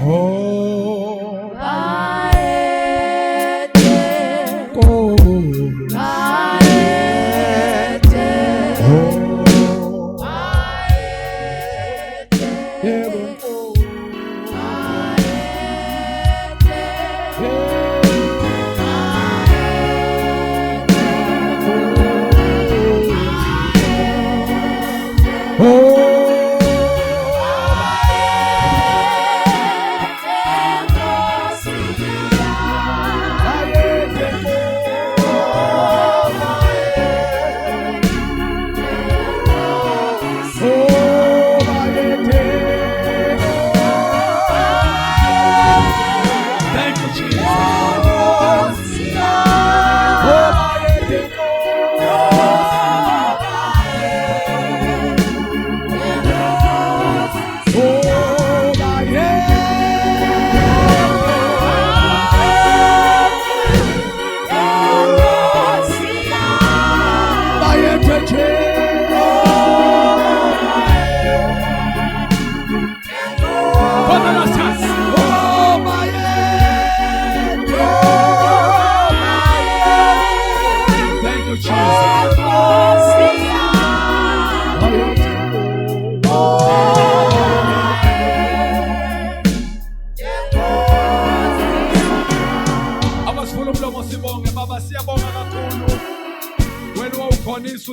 Oh,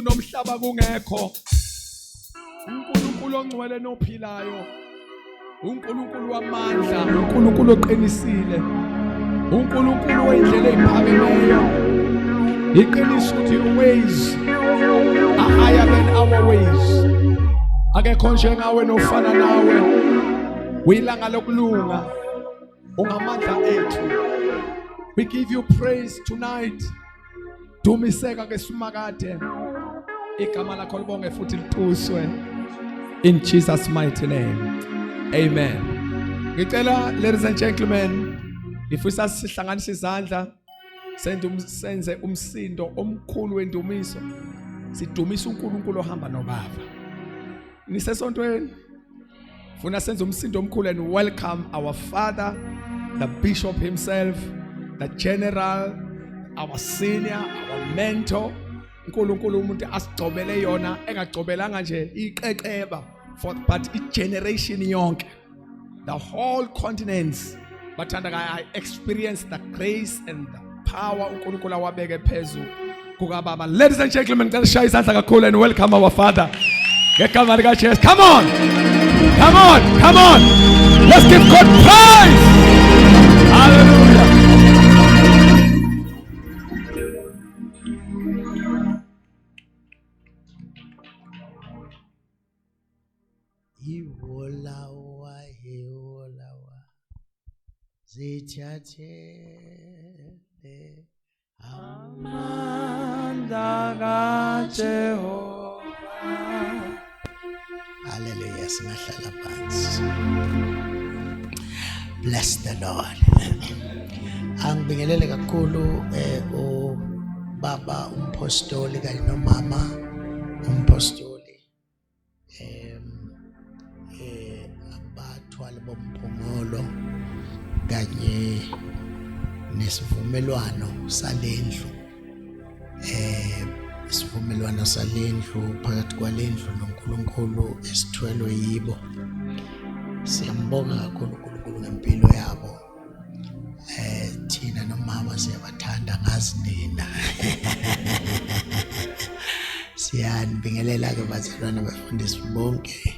nomhlaba kungekho uNkulunkulu ongcwele nophilayo uNkulunkulu wamandla uNkulunkulu oqinisile uNkulunkulu wendlela eziphakemeyo iqiniso ukuthi your ways are higher than our ways akekho njengawe nofana nawe uyilanga lokulunga ungamandla ethu we give you praise tonight dumiseka ke simakade igama lakho libonge futhi liquswe in Jesus mighty name amen. Ngicela ladies and gentlemen ifisa sihlanganise izandla senze umsindo omkhulu wendumiso sidumisa uNkulunkulu ohamba nobaba nisesontweni funa senze umsindo omkhulu and welcome our father the bishop himself the general our senior our mentor uNkulunkulu umuntu asigcobele yona engagcobelanga nje iqeqeba for but i generation yonke the whole continents bathanda I experienced the grace and the power uNkulunkulu awabeke phezulu kukababa. Ladies and gentlemen ngicela shaya isandla kakhulu and welcome our father ngegama lika Jesus. Come on, come on, come on, let's give God praise. Hallelujah. Zithathele amandla kaJehova. Hallelujah. Singahlala phansi. Bless the Lord. Angibingelele kakhulu ubaba umpostoli kanye nomama umpostoli abathwali bomphongolo kanye nesivumelwano salendlu isivumelwano salendlu phakathi kwalendlu noNkulunkulu esithwelwe yibo. Siyambonga kakhulu uNkulunkulu ngempilo yabo. Thina nomama siyabathanda ngazi nina. Siyanibingelela ke bazalwane bafundisi bonke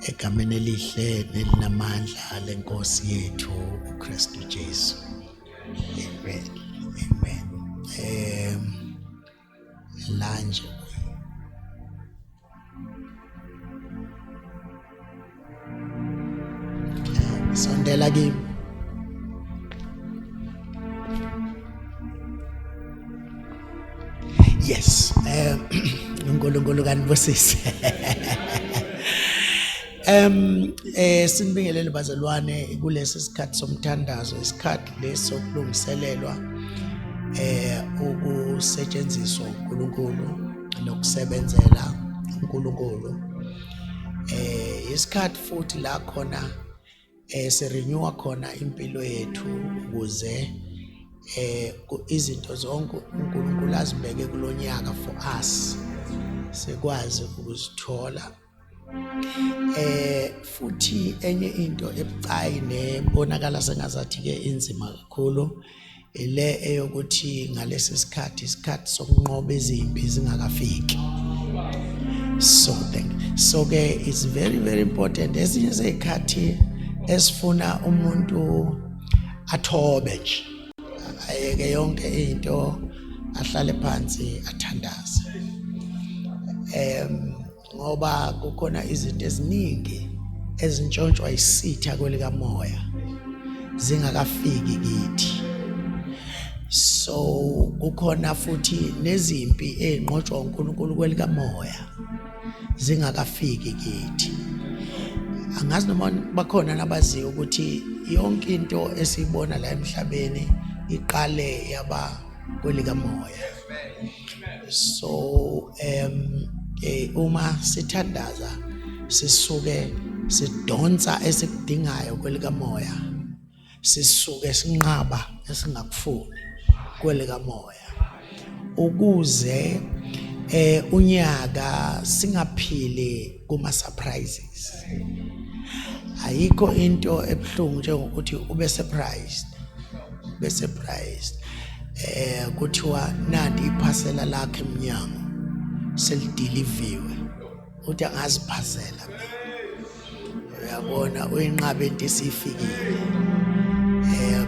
egameni elihle nelinamandla lenkosi yethu uKristu Jesu. Amen. Amen. Lanje sondela kimi. Yes, uNkulunkulu kanibusise. Sinibingelele bazalwane kulesi sikhathi somthandazo, isikhathi leso kulungiselelwa ukusetshenziswa uNkulunkulu nokusebenzela uNkulunkulu. Isikhathi futhi la khona sirenewa khona impilo yethu ukuze izinto zonke uNkulunkulu azibeke kulonyaka for us sikwazi ukuzithola. Futhi enye into ebucayi nebonakala sengazathi ke inzima kakhulu ile eyokuthi ngalesi sikhathi isikhathi sokunqoba izimpi zingakafiki. So ke it's very very important ezinye zezikhathi esifuna umuntu athobe nje ayeke yonke into ahlale phansi athandaze. Ngoba kukhona izinto eziningi ezintshontshwa isitha kwelika moya zingakafiki kithi. So kukhona futhi nezimpi ezinqotshwa uNkulunkulu kwelika moya zingakafiki kithi. Angazi noma bakhona nabaziyo ukuthi yonke into esiyibona la emhlabeni iqale yaba kwelika moya. So uma sithandaza sisuke sidonsa esikudingayo kwelika moya, sisuke sinqaba esingakufuni kwelika moya, ukuze unyaka singaphili kuma surprises. Ayikho into ebuhlungu njengokuthi ube surprised kuthiwa nanti iphasela lakhe eminyango selideliviwe uthi angaziphasela mina. Uyabona uyinqaba into esifikile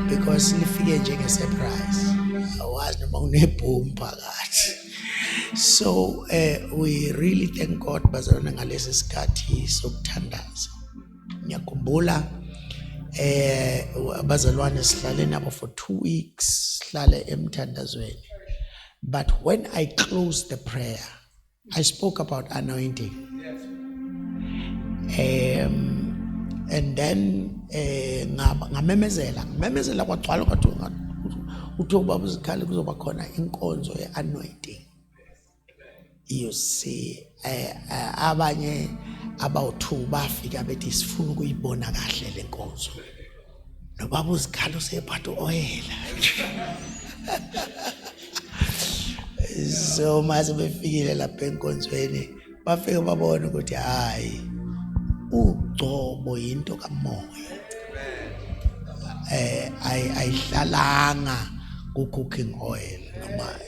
because lifike njenge surprise, awazi noma kunebhomu phakathi. So we really thank God bazalwane ngalesi sikhathi sokuthandaza. Ngiyakhumbula abazalwane sihlale nabo for 2 weeks sihlale emthandazweni, but when I closed the prayer I spoke about anointing. And then ngamemezela kwagcwala kwathi uthi ubaba uzikhali kuzoba khona inkonzo ye-anointing. You see, abanye abawu2 bafika bethi sifuna ukuyibona kahle le nkonzo. Nobaba uzikhali usephatha oyela. So mase befikile lapha enkonzweni bafike babona ukuthi hayi ugcobo into kamoya. Ayihlalanga ku cooking oil noma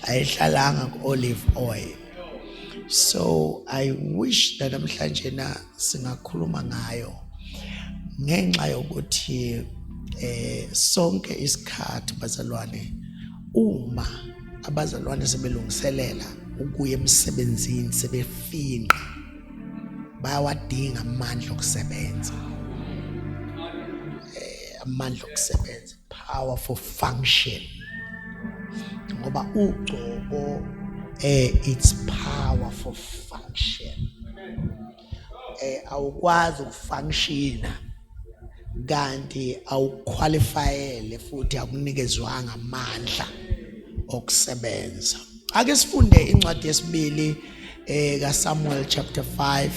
ayihlalanga ku olive oil. So I wish that namhlanje na singakhuluma ngayo ngenxa yokuthi sonke isikhathi bazalwane uma abazalwane sebelungiselela ukuya emsebenzini sebefinqa bayawadinga amandla okusebenza. Amandla okusebenza, powerful function. Ngoba ugcobo it's powerful function. Awukwazi ukufunctiona kanti awuqualifyele futhi akunikezwanga amandla okusebenza. Ake sifunde incwadi yesibili kaSamuel chapter 5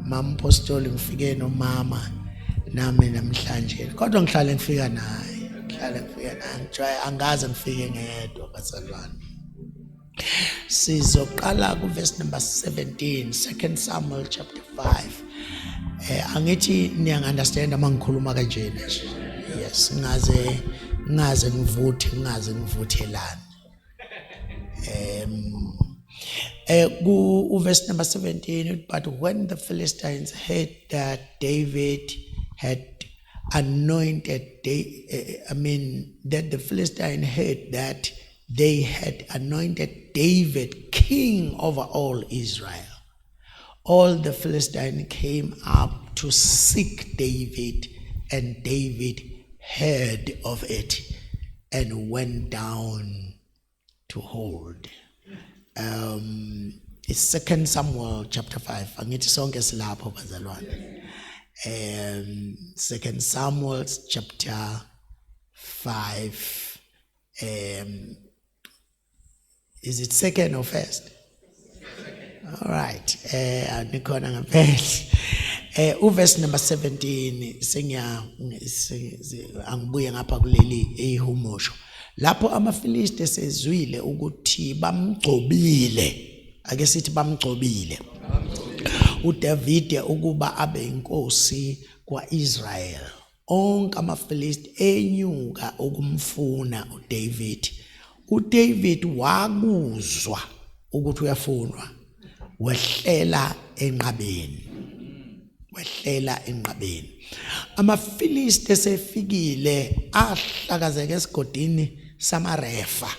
mama apostoli ngifike nomama nami namhlanje kodwa ngihlale ngifika naye angaze ngifike ngedwa bazalwane. Sizoqala ku verse number 17 2 Samuel chapter 5. Angithi niyangunderstand ama ngikhuluma kanje nje. Yes, ngaze ngivuthelana. Verse number 17, but when the Philistines heard that David had anointed, that the Philistine heard that they had anointed David king over all Israel, all the Philistines came up to seek David, and David heard of it and went down to hold. It's 2 Samuel chapter 5. Angithi sonke silapho bazalwane. 2 Samuel chapter 5. Is it second or first? All right. Nikhona ngaphela. Uverse number 17 angibuye ngapha kuleli ihumusho. Lapho amaFilisti sezwile ukuthi bamgcobile. Ake sithi bamgcobile. uDavide ukuba abe inkosi kwaIsrael. Onke amaFilisti enyuka ukumfuna uDavid. uDavid wakuzwa ukuthi uyafunwa. Wehlela enqabeni. AmaFilisti esefikile ahlakazeka esigodini samaRefa.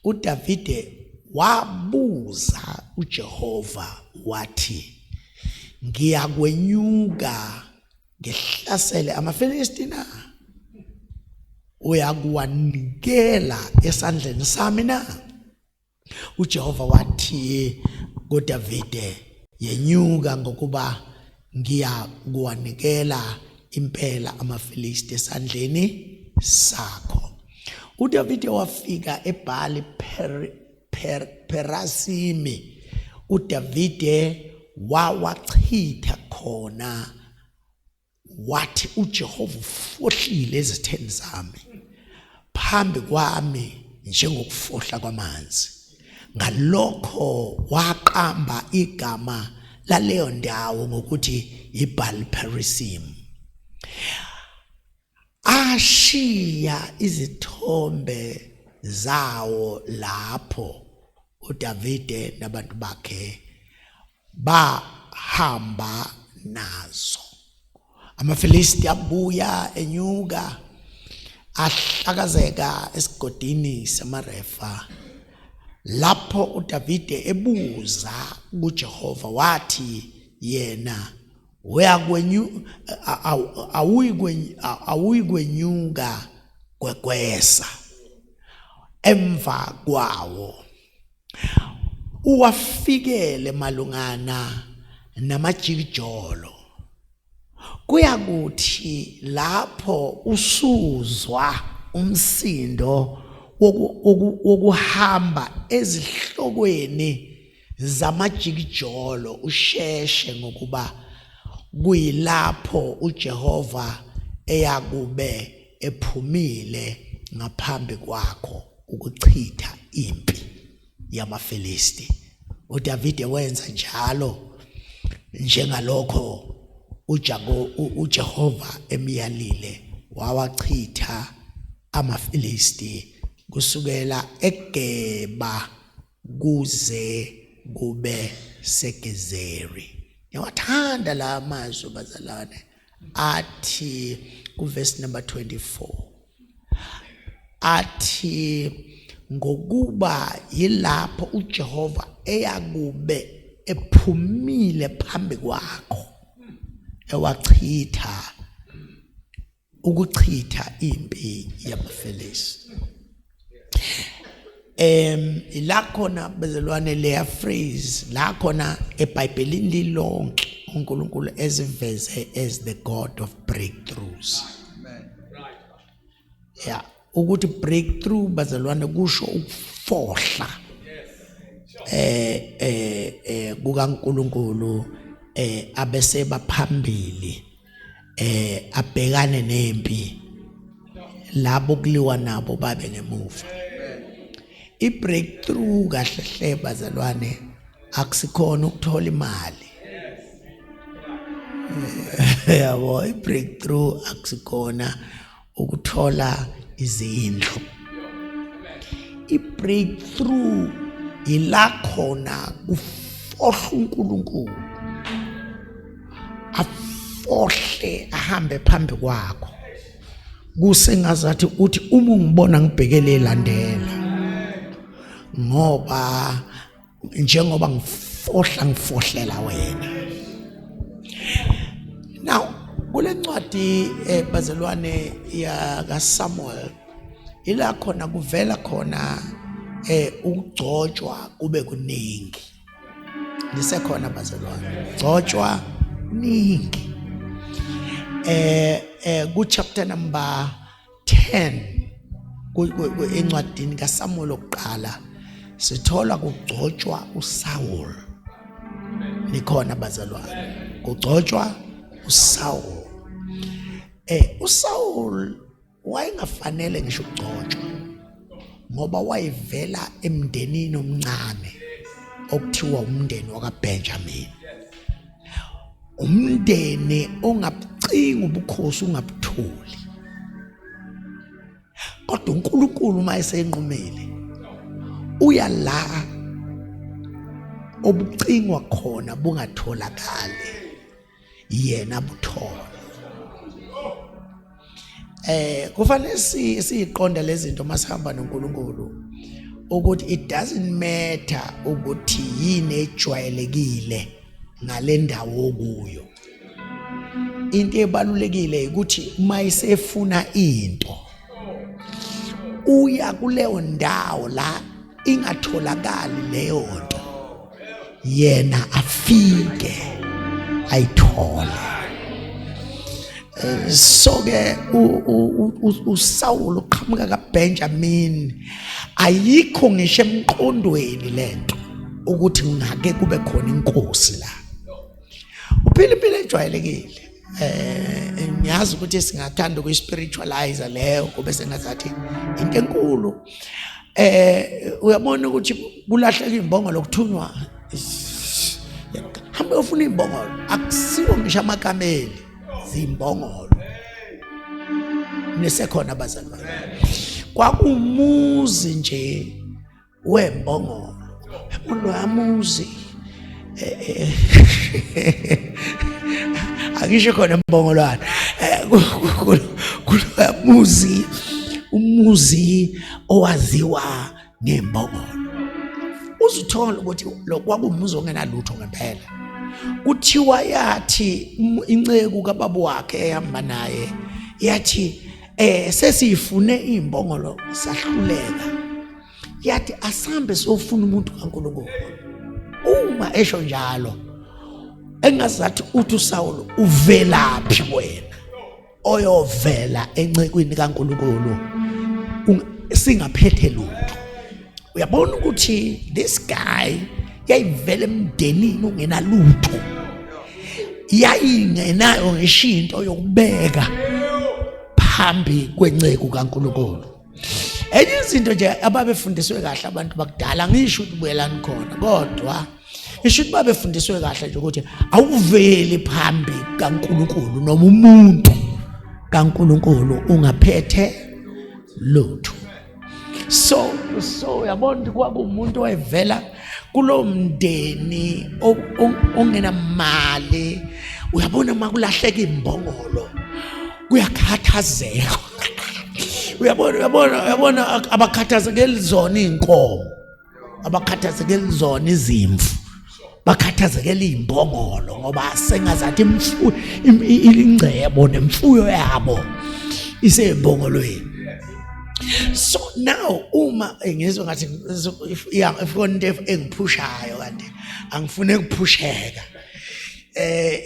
uDavide wabuza uJehova wathi, ngiyakwenyuka ngihlasele amaFilisti na? Uyakuwanikela esandleni sami na? uJehova wathi kuDavide, yenyuka ngokuba ngiyakuwanikela impela amaFilisti esandleni sakho. uDavide wafika eBhali Perasimi. uDavide wawachitha khona, wathi uJehova ufohlile ezitheni zami phambi kwami njengokufohla kwamanzi. Ngalokho waqamba igama laleyo ndawo ngokuthi iBhali Perasim. Ashiya izithombe zawo lapho uDavide nabantu bakhe bahamba nazo. AmaFilisti abuya enyuka ahlakazeka esigodini samaRefa. Lapho uDavide ebuza kuJehova wathi yena awuyikwenyuka kwekwesa emva kwawo uwafikele malungana namajikijolo. Kuyakuthi lapho usuzwa umsindo wokuhamba ezihlokweni zamajikijolo usheshe, ngokuba kuyilapho uJehova eyakube ephumile ngaphambi kwakho ukuchitha impi yamaFilisti. uDavide wenza njalo njengalokho uJehova emyalile, wawachitha amaFilisti kusukela eGeba kuze kube seGezeri. Ngiyawathanda la mazwi bazalwane, athi kuverse number 24, athi ngokuba yilapho uJehova eyakube ephumile phambi kwakho ewachitha ukuchitha impi yamaFilisti. La khona bezalwane leya phrase la khona eBhayibhelini lilonke uNkulunkulu eziveze as the God of breakthroughs. Yeah, ukuthi breakthrough bazalwane kusho ukufohla kukaNkulunkulu abese baphambili abhekane nempi labo kuliwa nabo babe ngemuva. I-breakthrough kahle hle bazalwane akusikhona ukuthola imali. Yabo, i-breakthrough akusikhona ukuthola izindlu. I-breakthrough ila khona kufohla uNkulunkulu, afohle ahambe phambi kwakho kusengazathi uthi uma ungibona ngibhekele elandela, ngoba njengoba ngifohlela wena. Now kule ncwadi bazalwane ya kaSamuel ila khona kuvela khona ukugcotshwa kube kuningi. Lisekhona bazalwane, ugcotshwa ningi. Ku chapter number 10 encwadini kaSamuel okuqala sithola kugcotshwa uSaul. likhona bazalwane. Kugcotshwa uSaul. uSaul wayengafanele ngisho ukugcotshwa ngoba wayevela emndenini omncane okuthiwa umndeni wakaBenjamin. Umndeni ongabucinga ubukhosi ungabutholi. Kodwa uNkulunkulu mayesenqumile uya la obucingwa khona bungatholakali yena buthola. Kufanele siqonda lezi zinto masihamba noNkulunkulu ukuthi it doesn't matter ukuthi yini ejwayelekile ngale ndawo okuyo. Into ebalulekile ukuthi mayisefuna into uya kuleyo ndawo la ingatholakali leyo nto, yena afike ayithole. So ke uSaul uqhamuka kaBenjamin, ayikho ngisho emqondweni lento ukuthi ngake kube khona inkosi la. Uphiliphile ejwayelekile. Ngiyazi ukuthi singathanda ukuyispiritualize leyo kube sengazathi into enkulu. Uyabona ukuthi kulahleka imbongolo kuthunywa. Hamba ufuna imbongolo, akusiwo ngisho amakameli, zimbongolo. Nesekhona abazalwane. Kwakumuzi nje wembongolo. Ulo amuzi akisho khona imbongolwana. Kulamuzi umuzi owaziwa ngembongolo. Uzuthola ukuthi lo kwakumuzi ongenalutho ngempela. Kuthiwa yathi inceku kababa wakhe ehamba naye yathi sesifune imbongolo sahluleka. Yathi asambe sofuna umuntu kaNkulunkulu. Uma esho njalo engazathi uthi uSaul uvelaphi wena oyovela encekwini kaNkulunkulu singaphethe lutho. Uyabona ukuthi this guy yayivela emndenini ungenalutho, yayingenayo ngishinto yokubeka phambi kwenceku kaNkulunkulu. Enye izinto nje ababefundiswe kahle abantu bakudala, ngisho ukuthi buyelani khona, kodwa ngisho ukuthi babefundiswe kahle nje ukuthi awuveli phambi kaNkulunkulu noma umuntu kaNkulunkulu ungaphethe lutho. So uyabona ukuthi kwakumuntu wayevela kulo mndeni ongenamali. Uyabona makulahleka imbongolo kuyakhathazeka. Uyabona abakhathazekeli zona inkomo, abakhathazekeli zona izimvu, bakhathazekela imbongolo ngoba sengazathi ingcebo nemfuyo yabo isembongolweni. So now uma ngizwe ngathi ifona into engiphushayo kanti angifune ukuphusheka.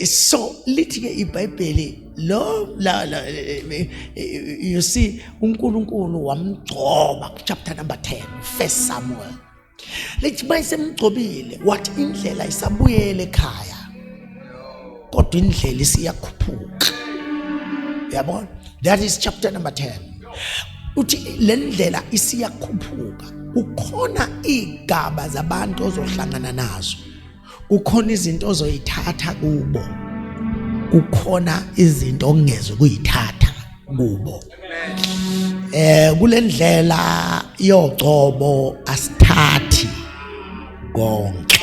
So lithi ke iBhayibheli lo you see uNkulunkulu wamgcoba chapter number 10 1 Samuel. Lithi bayisemgcobile wathi indlela isabuyele ekhaya kodwa indlela isiyakhuphuka. Uyabona, that is chapter number 10. Uthi le ndlela isiyakhuphuka, ukhona igaba zabantu ozohlangana nazo, ukhona izinto ozoyithatha kubo, ukhona izinto ongeze kuyithatha kubo. Kule ndlela yogcobo asithathi konke.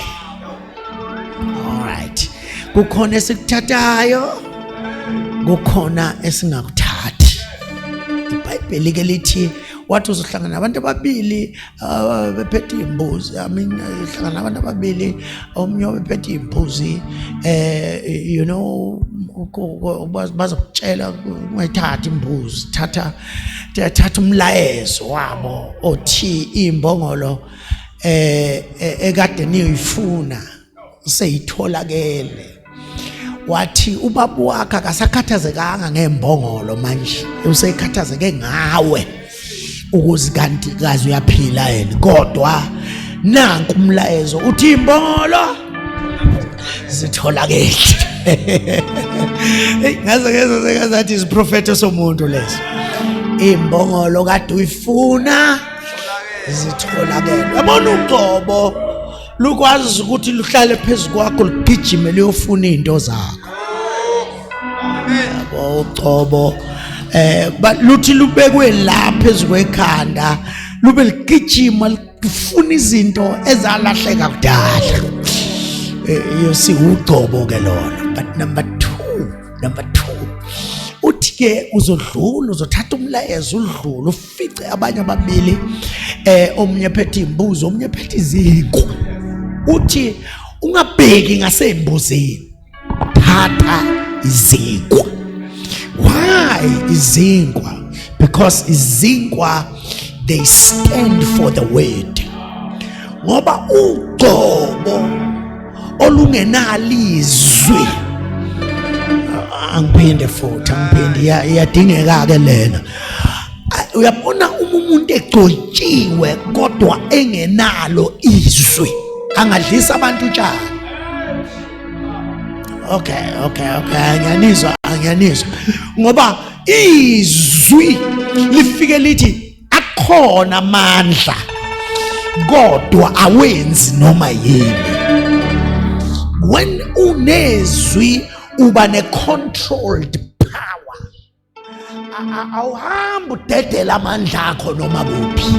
Alright, kukhona esikuthathayo, kukhona esingakuthathi. iBhayibheli ke lithi wathi uzohlangana nabantu ababili bephethe imbuzi. Uhlangana nabantu ababili, omunye bephethe imbuzi, you know, bazokutshela ungayithatha imbuzi, thatha umlayezo wabo othi imbongolo ekade niyoyifuna seyitholakele. Wathi ubaba wakhe akasakhathazekanga ngembongolo manje, useyikhathazeke ngawe ukuze kanti kazi uyaphila yena. Kodwa nanku umlayezo uthi imbongolo zitholakele. Ngazathi isiprofeto somuntu leso. Imbongolo kade uyifuna zitholakele. Yabona uqobo lukwazi ukuthi luhlale phezulu kwakho lugijime liyofuna izinto zakho. Yabo uqobo luthi lubekwe la phezulu kwekhanda lube ligijima lifuna izinto ezalahleka kudala. You see uqobo ke lona. But number two uthi ke uzodlula uzothatha umlayezo udlula ufice abanye ababili omunye phethe imbuzo omunye phethe iziko. Uthi ungabheki ngasembuzini, thatha izinkwa. Why izinkwa? Because izinkwa they stand for the word. Ngoba uqobo olungenalizwi angiphinde futhi iyadingeka ke lena. Uyabona umuntu egcotshiwe kodwa engenalo izwi angadlisa abantu utshani. Okay, angiyanizwa ngoba izwi lifike lithi akhona amandla kodwa awenzi noma yini. When unezwi uba ne-controlled power, awuhambi udedela amandla akho noma kuphi.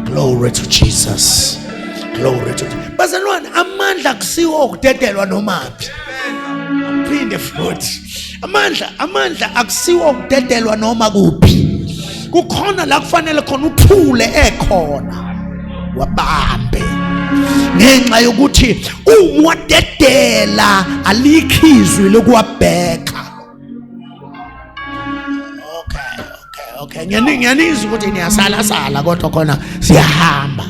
Glory to Jesus. Glory to Jesus. Bazalwane, amandla akusiwo okudedelwa noma phi. Phinde futhi. Amandla akusiwo okudedelwa noma kuphi. Kukhona la kufanele khona uphule ekhona. Wabambe. Ngenxa yokuthi umwadedela alikhizwe lokuwabheka. Okay. Ngiyanizwa ukuthi niyasala kodwa khona siyahamba.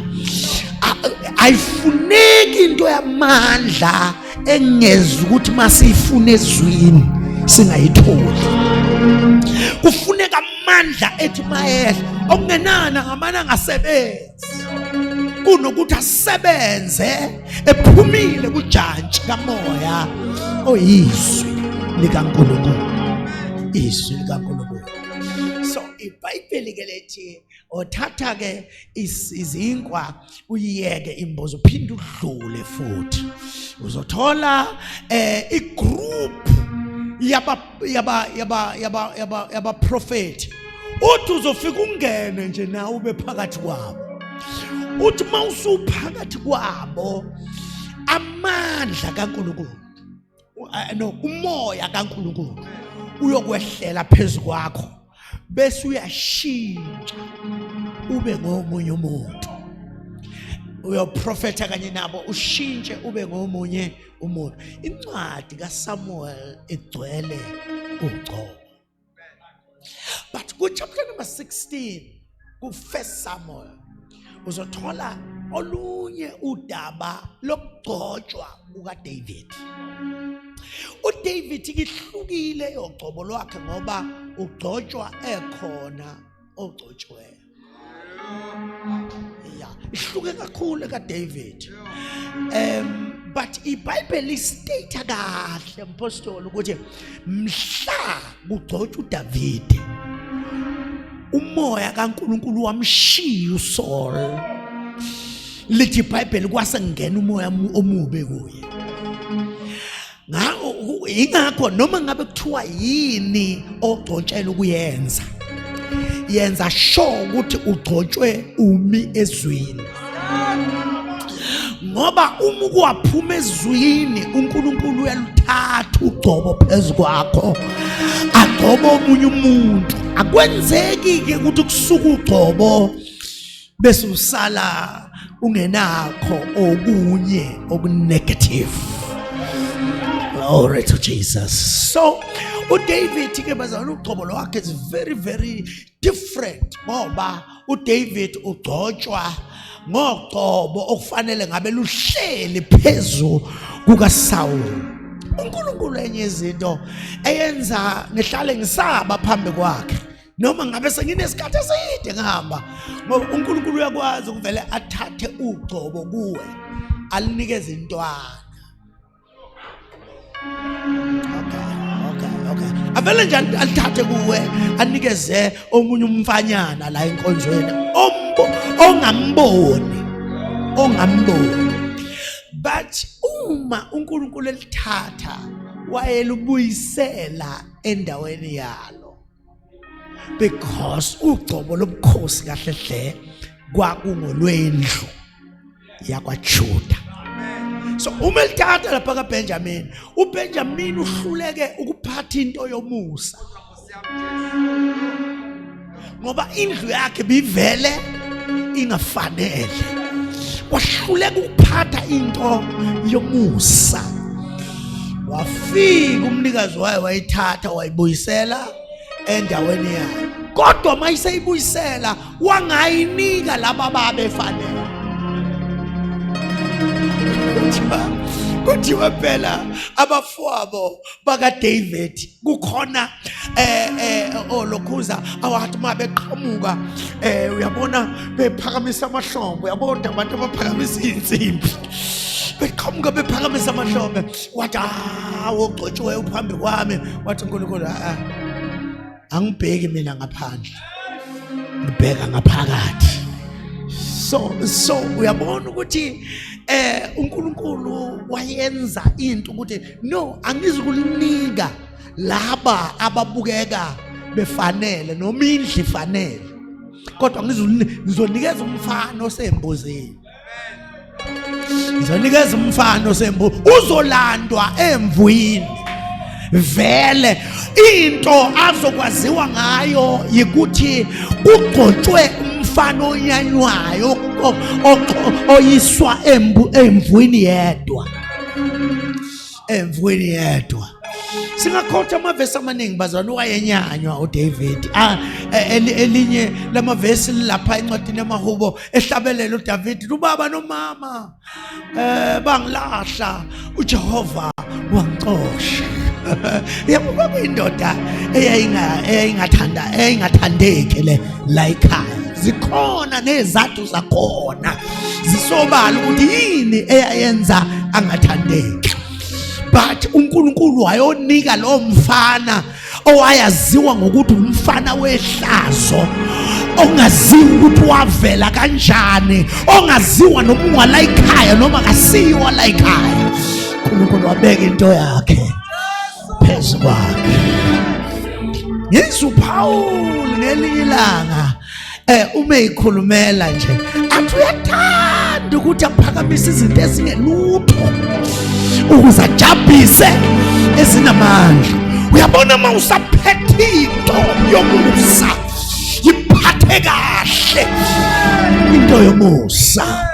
Ayifuneki into yamandla engeza ukuthi masifune ezwini singayitholi. Kufuneka amandla ethi mayehla okungenana ngamana ngasebenzi kunokuthi asebenze ephumile kujantshi kamoya oyizwi likaNkulunkulu. Izwi likaNkulunkulu. So iBhayibheli ke lethi othatha ke izinkwa uyiyeke imbozo uphinde udlule futhi uzothola igroup yaba prophet. Uthi uzofika ungene nje nawe ube phakathi kwabo. Uthi mawusuphakathi kwabo amandla kaNkulunkulu umoya kaNkulunkulu uyokwehlela phezulu kwakho bese uyashintsha ube ngomunye umuntu. Uyoprofeta kanye nabo ushintshe ube ngomunye umuntu. Incwadi kaSamuel igcwele uqobo. But ku chapter number 16 ku 1 Samuel uzothola olunye udaba lokugcotshwa kukaDavid. uDavid ihlukile yoqobo lwakhe ngoba ugcotshwa ekhona ogcotshiweyo. Ihluke kakhulu kaDavid. But iBhayibheli state kahle mpostoli ukuthi mhla kugcotshwa uDavid umoya kaNkulunkulu wamshiya uSaul. Lithi iBhayibheli kwasengena umoya omubi kuye. Ingakho noma ngabe kuthiwa yini ogcotshela ukuyenza, yenza sure ukuthi ugcotshwe umi ezwini. Ngoba uma ukwaphuma ezwini uNkulunkulu uyaluthatha ugcobo phezulu kwakho agcobo omunye umuntu. Akwenzeki ke ukuthi kusuka ugcobo bese usala ungenakho okunye okunegative. Glory to Jesus. So uDavid ke bazalwane ugcobo lwakhe is very very different ngoba uDavid ugcotshwa ngoqobo okufanele ngabe luhleli phezulu kukaSaul. uNkulunkulu enye izinto eyenza ngihlale ngisaba phambi kwakhe noma ngabe senginesikhathi eside ngihamba ngoba uNkulunkulu uyakwazi ukuvele athathe ugcobo kuwe alinikeze intwana. avele nje alithathe kuwe anikeze omunye umfanyana la enkonzweni ongamboni. But uma uNkulunkulu elithatha wayelubuyisela endaweni yalo, because ugcobo lobukhosi kahle hle kwakungolwendlu yakwaJuda. So uma elithatha lapha kaBenjamin, uBenjamin uhluleke ukuphatha into yomusa, ngoba indlu yakhe bivele ingafanele. Wahluleka ukuphatha into yomusa. Wafika umnikazi wayo wayithatha wayibuyisela endaweni yayo. Kodwa mayiseyibuyisela wangayinika laba babefanele. Kuthiwa phela abafowabo baka David kukhona olokhuza awathi mabeqhamuka uyabona bephakamisa amahlombe, uyabona abantu abaphakamisa insimbi beqhamuka bephakamisa amahlombe, wathi wogcotshiwe uphambi kwami, wathi uNkulunkulu angibheki mina ngaphandle, ngibheka ngaphakathi. So uyabona ukuthi uNkulunkulu wayenza into ukuthi no, angizukulinika laba ababukeka befanele noma indlu ifanele, kodwa ngizonikeza umfana osembuzini. Ngizonikeza umfana osembuzi uzolandwa emvwini. Vele into azokwaziwa ngayo yikuthi ugcotshwe umfana onyanywayo oyiswa emvwini yedwa. Emvwini yedwa. Singakhotha amavesi amaningi bazana wayenyanywa uDavid. Elinye lamavesi lapha encwadini yamahubo ehlabelela uDavid, ubaba nomama bangilahla, uJehova wangixosha. Yabo indoda eyayingathandeki la ekhaya. Zikhona nezathu zakhona zisobala ukuthi yini eyayenza angathandeki. But uNkulunkulu wayonika lo mfana owayaziwa ngokuthi umfana wehlazo, ongaziwa ukuthi wavela kanjani, ongaziwa noma ungala ekhaya noma akasiwa la ekhaya. uNkulunkulu wabeka into yakhe phezu kwakhe. Yesu Paul ngelinye ilanga uma ekhulumela nje athi uyathanda ukuthi aphakamise izinto ezingelutho ukuze ajabulise ezinamandla. Uyabona uma usaphethe into yomusa, iphathe kahle into yomusa.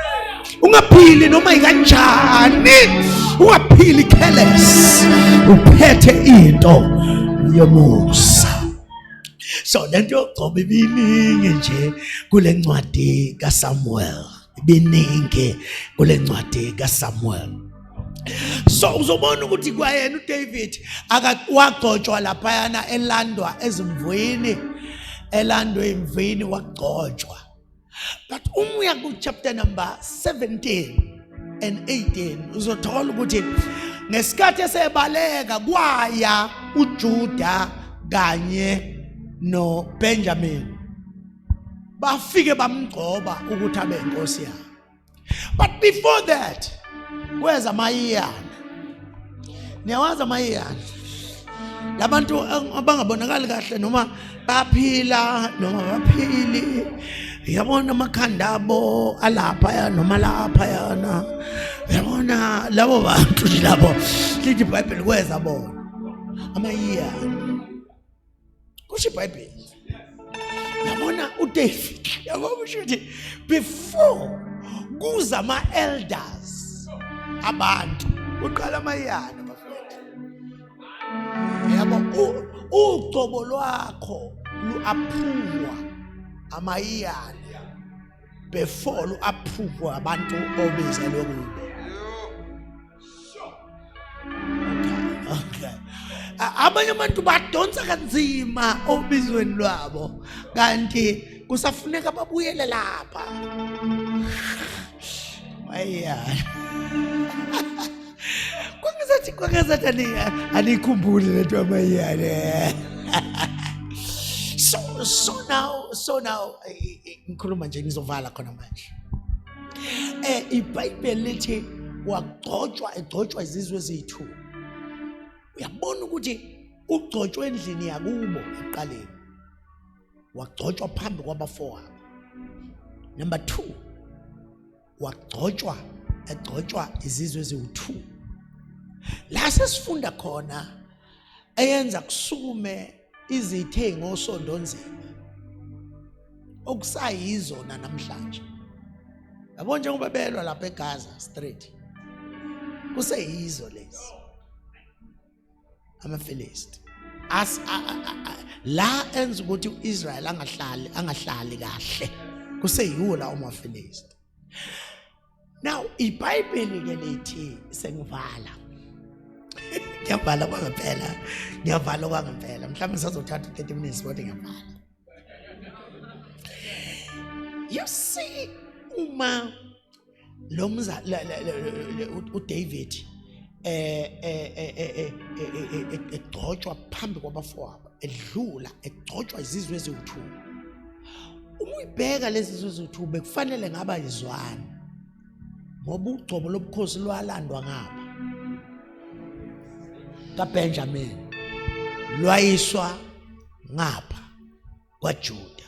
Ungaphili noma ikanjani, ungaphili careless, uphethe into yomusa. So lento yogcoba ibiningi nje kule ncwadi kaSamuel, ibiningi kule ncwadi kaSamuel. So uzobona ukuthi kwayena uDavid akawagcotshwa laphayana elandwa ezimvwini, elandwe emvini wagcotshwa. But umuya ku chapter number 17 and 18 uzothola ukuthi ngesikhathi esebaleka kwaya uJuda kanye no Benjamin bafike bamgcoba ukuthi abe inkosi yabo. But before that kweza amayiyana. Niyawazi amayiyana? Labantu abangabonakali kahle noma baphila noma baphili. Yabona amakhanda abo alapha ya noma lapha yana. Yabona labo bantu labo lithi iBhayibheli kweza bona amayiyana. Kusho iBhayibheli. Yabona uDavid, yabona ukuthi before kuza ama-elders abantu uqala amayiyana bafowethu. Yabo ugcobo lwakho lu-approve amayiyana before lu-approve abantu obizelwe kubo. Okay. Abanye abantu badonsa kanzima obizweni lwabo kanti kusafuneka babuyele lapha. Ayiyana. kwakazathi anikhumbule lento amayane. So now ngikhuluma nje ngizovala khona manje. iBhayibheli lithi egcotshwa izizwe ezithu. Uyabona ukuthi ugcotshwe endlini yakubo eqaleni. Wagcotshwa phambi kwabafowabo. Number 2, egcotshwa izizwe eziwu2. La sesifunda khona eyenza kusukume izithe ngosondonzima okusayizona namhlanje. Yabona njengoba belwa lapha eGaza Street. Kuseyizo lezi amaFilisti. La enza ukuthi uIsrael angahlali kahle. Kuseyiwo la umaFilisti. Now iBhayibheli ke lithi sengivala. Ngiyavala kwangempela. Mhlawumbe sizothatha 30 minutes kodwa ngiyavala. You see uma uDavid egcotshwa phambi kwabafowabo, edlula egcotshwa izizwe eziwu2. Uma uyibheka lezi zizwe eziwu2 bekufanele ngaba izwane. Ngoba ugcobo lobukhosi lwalandwa ngapha kaBenjamin, lwayiswa ngapha kwaJuda.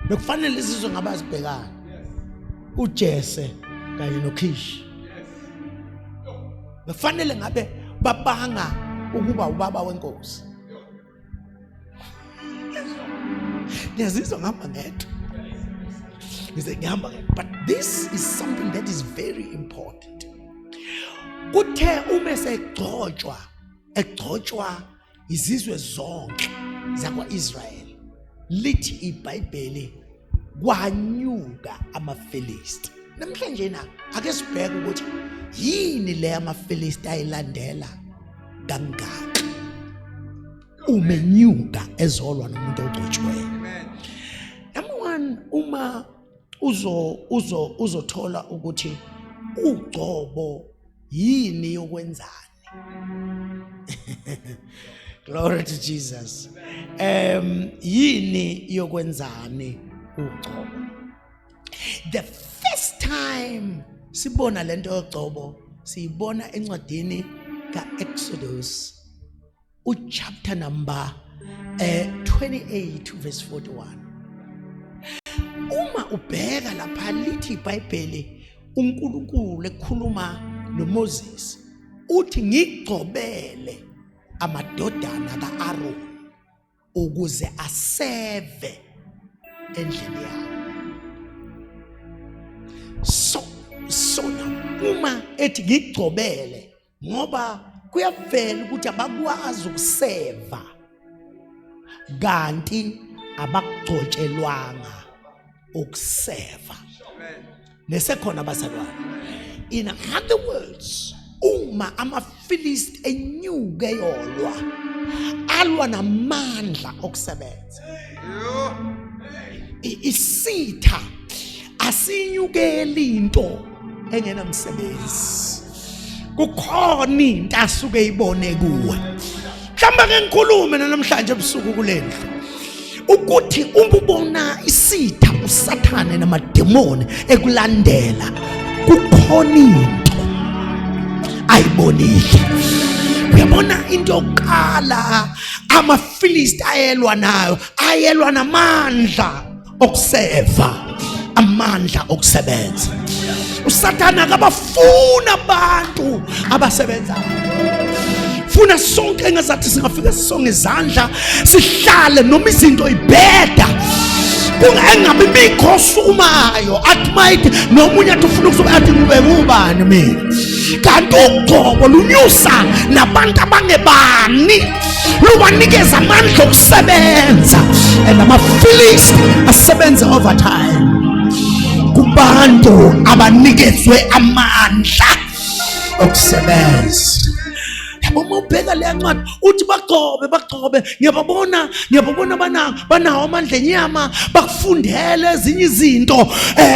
Bekufanele izizwe ngaba zibhekana, uJese kanye noKhishi. Bekufanele ngabe babanga ukuba ubaba wenkosi. Ngiyazizwa ngihamba ngedwa. But this is something that is very important. Kuthe uma egcotshwa izizwe zonke zakwa-Israyeli, lithi iBhayibheli kwanyuka amaFilisti. Namhlanje ake sibheke ukuthi yini le amaFilisti ayilandela kangaka umenyuka ezolwa nomuntu ogcotshiweyo. Number 1, uma uzothola ukuthi ugcobo yini yokwenzani. Glory to Jesus. Yini yokwenzani ugcobo. The first time sibona lento yogcobo siyibona encwadini kaExodus chapter number 28 verse 41. Uma ubheka lapha lithi iBhayibheli uNkulunkulu ekhuluma noMoses uthi ngigcobele amadodana kaAaron ukuze aseve endlini yawo. So uma ethi ngigcobele ngoba kuyavela ukuthi abakwazi ukuseva kanti abakugcotshelwanga ukuseva. Nesekhona bazalwane. In other words, uma amaFilisti enyuke yolwa alwa namandla okusebenza. Isitha asinyukeli into engenamsebenzi. Kukhona into asuke ibone kuwe. Mhlamba ke ngikhulume namhlanje ebusuku kulendlu ukuthi ubona isitha uSathane namademoni ekulandela kukhona into ayibonile. Uyabona into yokuqala amaFilisti ayelwa namandla okuseva, amandla okusebenza. uSathane akabafuna abantu abasebenza. Funa sonke engazathi singafika sisonge izandla sihlale noma izinto ibheda kungabe bikhosi umayo athi mayithi nomunye athi ufuna ukuzoba athi ngube ubani mina. Kanti ugcobo lunyusa nabantu abangebani lubanikeza amandla okusebenza. And amaFilisti asebenza overtime kubantu abanikezwe amandla okusebenza. Yabo mawubheka le ncwadi uthi bagcobe ngiyababona banawo amandla enyama bakufundele ezinye izinto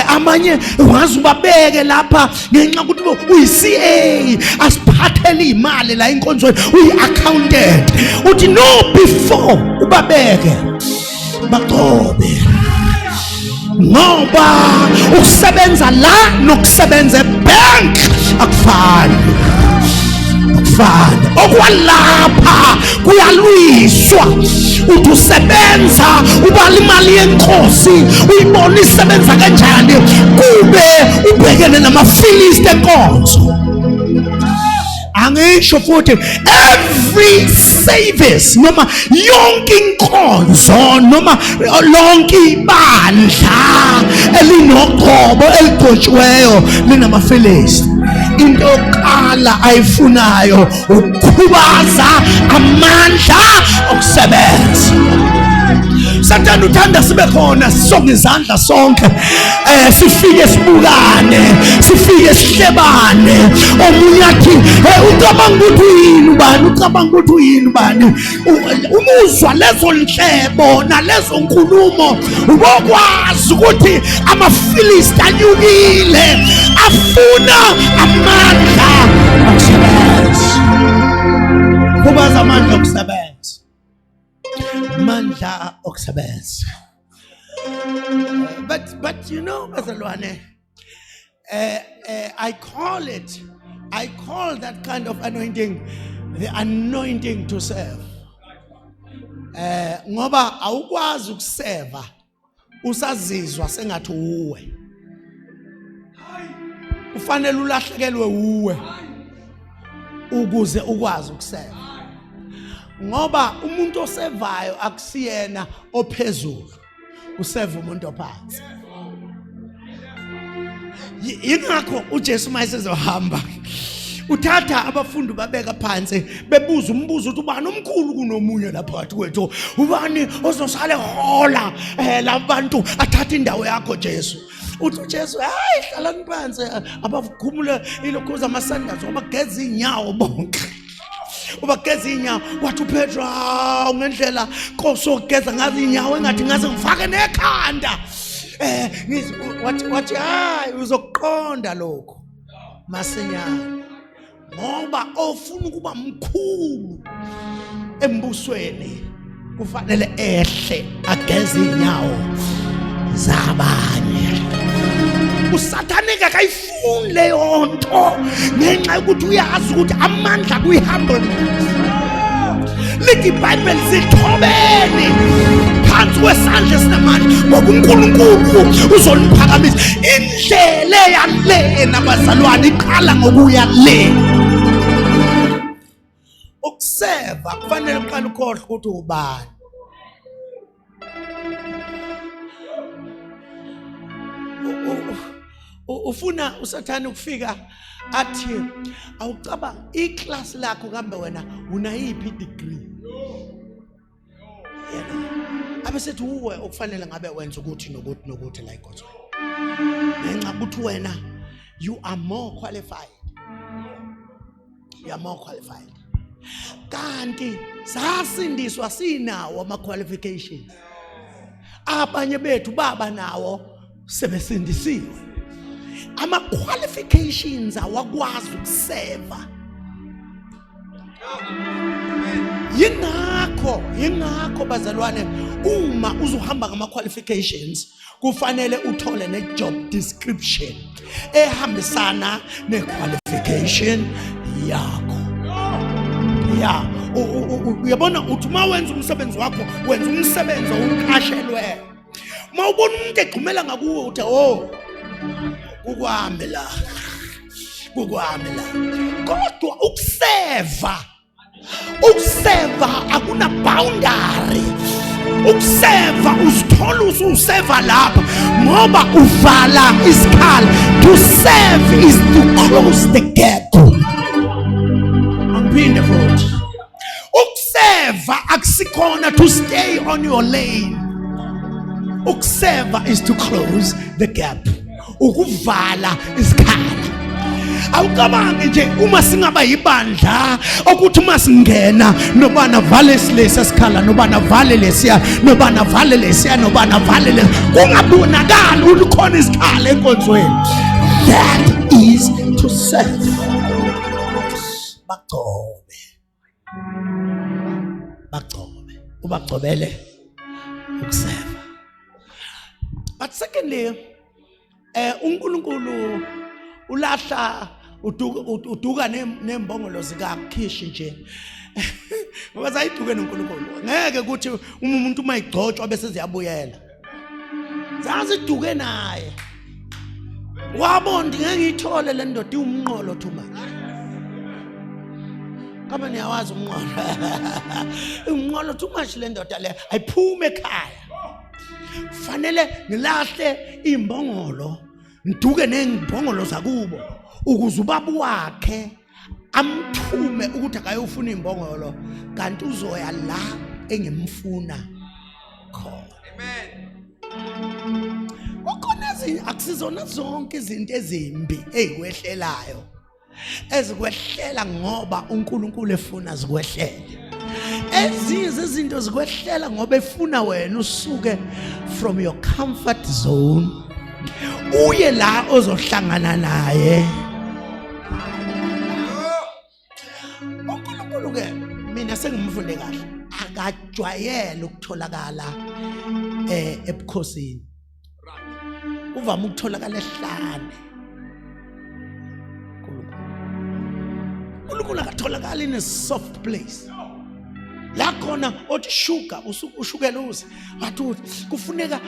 amanye ungaze ubabeke lapha ngenxa ukuthi uyi-CA asiphathele imali la inkonzweni uyi-accountant uthi no before ubabeke bagcobe ngoba ukusebenza la nokusebenza ebank akufani okwalapha kuyalwiswa uthi usebenza ubala imali yenkosi uyibona isebenza kanjani kube ubhekene namafilisti enkonzo. Angisho futhi every service noma yonke inkonzo noma lonke ibandla elinoqobo eligotshiweyo linamafilisti. Into yokuqala ayifunayo ukukhubaza amandla okusebenza. Sathanda uthanda sibe khona sisonke izandla sonke sifike sibukane sifike sihlebane omunye athi ucabanga ukuthi uyini ubani umuzwa lezo nhlebo nalezo nkulumo ubokwazi ukuthi amafilisti anyukile afuna amandla okusebenza. Kubaza amandla okusebenza. Mandla okusebenza. But you know bazalwane, I call that kind of anointing the anointing to serve. Ngoba awukwazi ukuseva usazizwa sengathi uwe. Ufanele ulahlekelwe uwe ukuze ukwazi ukuseva. Ngoba umuntu osevayo akusiyena ophezulu useva umuntu ophansi. Yingakho uJesu mayesezohamba uthatha abafundi babeka phansi bebuza umbuzo ukuthi ubani omkhulu kunomunye lapha phakathi kwethu, ubani ozosala ehola labantu athatha indawo yakho Jesu. Uthi uJesu hayi hlalani phansi abakhumule ilokhuza amasandazi abageza inyawo bonke. Ubageza inyawo wathi uPetro ngendlela Nkosi ogeza ngazi inyawo engathi ngaze ngifake nekhanda. Wathi hayi uzokuqonda lokho masinyane ngoba ofuna ukuba mkhulu embusweni kufanele ehle ageze inyawo zabanye. Usathane akayifuni leyo nto ngenxa ukuthi uyazi ukuthi amandla kuyihamba. Lithi iBhayibheli sithobeni phansi kwesandla esinamandla ngoba uNkulunkulu uzoliphakamisa. Indlela yale nabazalwane iqala ngokuya le. Ukuseva kufanele uqale ukhohle ukuthi ubani. Ufuna usathane ukufika athi awucabanga iclass lakho kambe wena unayiphi degree yena abesethi uwe okufanele ngabe wenza ukuthi nokuthi la ikhotho ngenxa ukuthi wena you are more qualified. Kanti sasindiswa sinawo ama qualifications. Abanye bethu baba nawo sebesindisiwe. Ama qualifications awakwazi ukuseva. Yingakho bazalwane uma uzohamba ngama qualifications kufanele uthole ne job description ehambisana ne qualification yakho. Ya uyabona uthi uma wenza umsebenzi wakho wenza umsebenzi owuqashelwe. Uma ubona umuntu egqumela ngakuwe uthi kukwami la kodwa ukuseva akuna boundary. Ukuseva uzithola useva lapha ngoba uvala isikhala. To serve is to close the gap. Angiphinde futhi ukuseva akusikhona to stay on your lane. Ukuseva is to close the gap. Ukuvala isikhala. awucabangi nje uma singaba yibandla ukuthi uma singena nobana vale silesa sikhala nobana vale lesiya nobana vale lesiya nobana vale lesiya kungabonakala ukuthi khona isikhala enkonzweni. That is to serve. Bagcobe ubagcobele ukuseva. But secondly, uNkulunkulu ulahla uduka nembongolo zikaKhishi nje. Ngoba zayiduke noNkulunkulu. Ngeke ukuthi umuntu uma igcotshwa bese ziyabuyela. Zaziduke naye. Wabondi ngeke ngithole le ndoda iwumnqolo thuma. Kama niyawazi umnqolo. Umnqolo too much le ndoda le ayiphume ekhaya. Fanele ngilahle imbongolo, ngiduke nengibongolo zakubo ukuze ubaba wakhe amthume ukuthi akayofuna imbongolo kanti uzoya la engimfuna khona. Amen. Ukhona akusizona zonke izinto ezimbi ezikwehlelayo. Ezikwehlela ngoba uNkulunkulu efuna zikwehlele. Ezinye izinto zikwehlela ngoba efuna wena usuke from your comfort zone uye la ozohlangana naye. uNkulunkulu ke mina sengimfunde kahle akajwayele ukutholakala ebukhosini. Uvama ukutholakala ehlane. uNkulunkulu akatholakala in a soft place. La khona othi sugar ushukela uze wathi kufuneka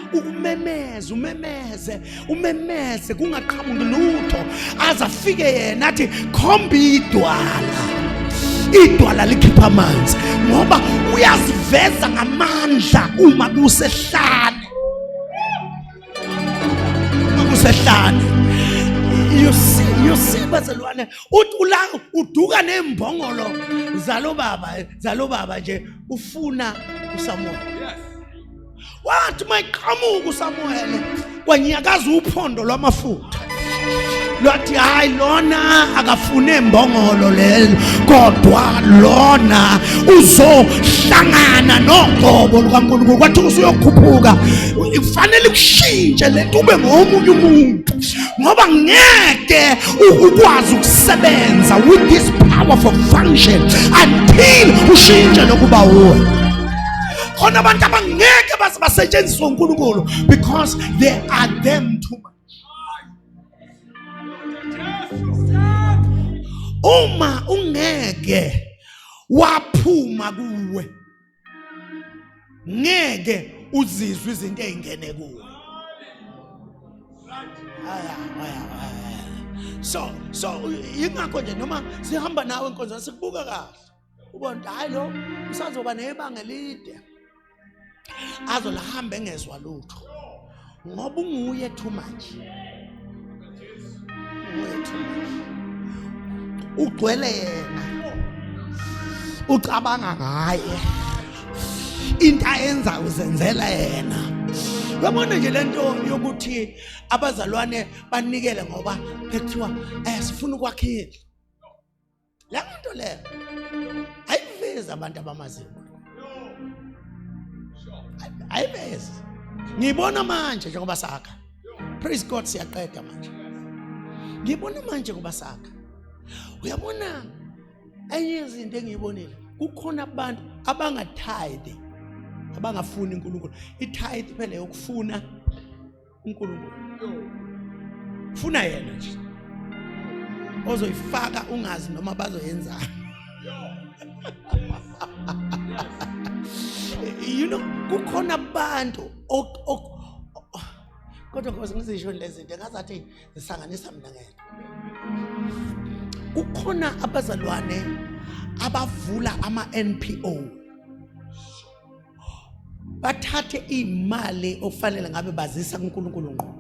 umemeze kungaqhamuki lutho azafike yena athi khomba idwala likhipha amanzi ngoba uyaziveza ngamandla uma kusehlane. You see bazalwane uthi uduka nembongolo zalo baba nje ufuna uSamuel. Wathi mayiqhamuka uSamuel kwanyakaza uphondo lwamafutha. Lwathi hayi lona akafune imbongolo lezo kodwa lona uzohlangana noqobo lukaNkulunkulu. Kwathi usuyokhuphuka kufanele kushintshe lento ube ngomunye umuntu ngoba ngeke ukwazi ukusebenza with this powerful function until ushintshe lokuba uwe. Khona abantu abangeke basetshenziswe uNkulunkulu because they are them too much. Uma ungeke waphuma kuwe ngeke uzizwe izinto ezingene kuwe. So ingakho nje noma sihamba nawe enkonzweni sikubuka kahle ubona hayi lo usazoba nebanga elide azolahamba engezwa lutho ngoba unguye too much. Ugcwele yena ucabanga ngaye into ayenza uzenzela yena. Yabona nje lento yokuthi abazalwane banikele ngoba bekuthiwa sifuna ukwakhela. La nto le ayivezi abantu abamaziyo. Ayivezi. Ngibona manje njengoba sakha. Praise God siyaqeda manje. Ngibona manje ngoba sakha. Uyabona enye izinto engiyibonile kukhona abantu abangatithe abangafuni uNkulunkulu. Itithe phela yokufuna uNkulunkulu. Funa yena nje. Ozoyifaka ungazi noma bazoyenza. You know kukhona abantu kodwa ngoba ngizisho lezi zinto ngazathi zisanganisa mina ngeke. Kukhona abazalwane abavula ama-NPO bathathe imali ofanele ngabe bazisa kuNkulunkulu ngqo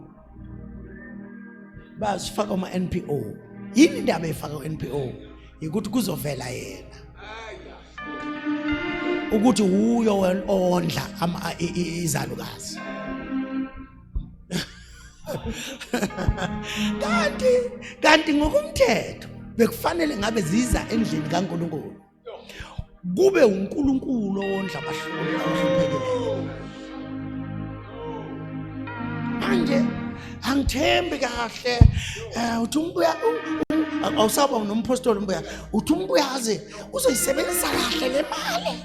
bazifaka ama-NPO. Yini indaba efaka u-NPO ukuthi kuzovela yena ukuthi uyo ondla izalukazi. kanti ngokomthetho bekufanele ngabe ziza endlini kaNkulunkulu kube uNkulunkulu ondla abahluphekile. Manje angithembi kahle uthi umbuya awusaba nompostoli umbuya uthi umbuyazi uzoyisebenzisa kahle le mali.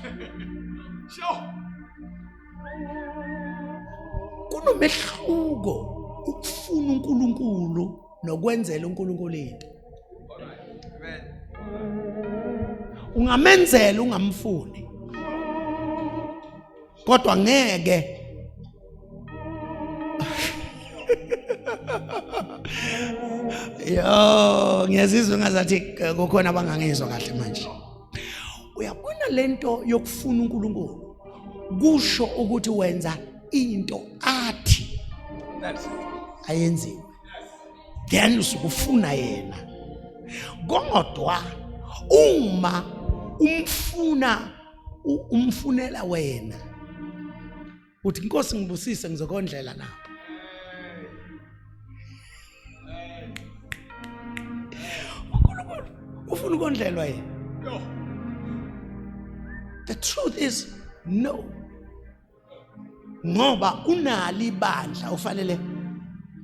Kunomehluko ukufuna uNkulunkulu nokwenzela uNkulunkulu into. Ungamenzela ungamfuni kodwa ngeke yo ngiyazizwa ngazathi kukhona abangangizwa kahle manje. Uyabona lento yokufuna uNkulunkulu kusho ukuthi wenza into athi ayenziwe then usukufuna yena. Kodwa uma umfunela wena uthi Nkosi ngibusise ngizokondlela lapha, ufuna ukondlelwa yena. The truth is no, ngoba unali ibandla ufanele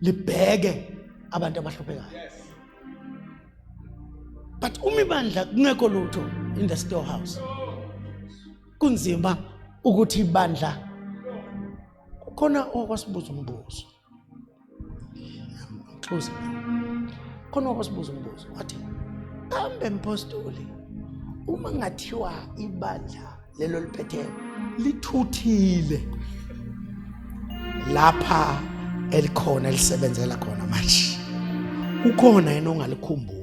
libheke abantu abahluphekayo. But uma ibandla kungekho lutho in the storehouse, kunzima ukuthi ibandla khona okwasibuza umbuzo. Close. Khona okwasibuza umbuzo wathi kambe mpostoli uma ngathiwa ibandla lelo liphetheyo lithuthile lapha elikhona lisebenzela khona manje, ukhona yena ongalikhumbula?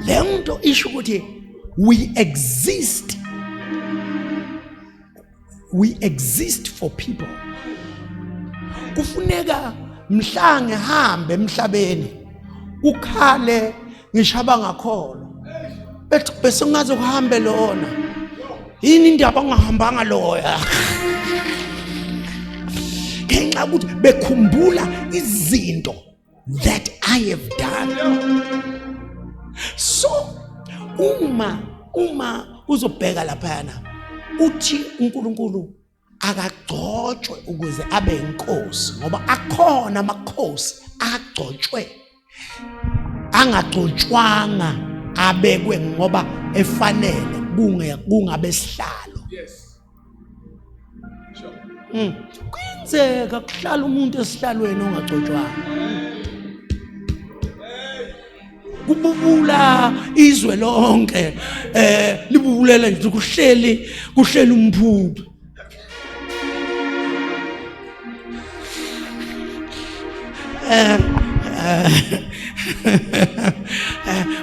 Lento isho ukuthi we exist for people. Kufuneka mhla ngihambe emhlabeni ukhale ngishaba ngakholo bethi bese ngaze kuhambe lona yini indaba ngahambanga loya ngenxa ukuthi bekhumbula izinto that I have done. So uma uzobheka laphana uthi uNkulunkulu akagcotshwe ukuze abe inkosi, ngoba akhona amakhosi agcotshwe angagcotshwanga abekwe ngoba efanele kungabe sihlalo. Yes. Sure. Kwenzeka kuhlala umuntu esihlalweni ongagcotshwanga. Kububula izwe lonke libubulela nje kuhleli umphupho.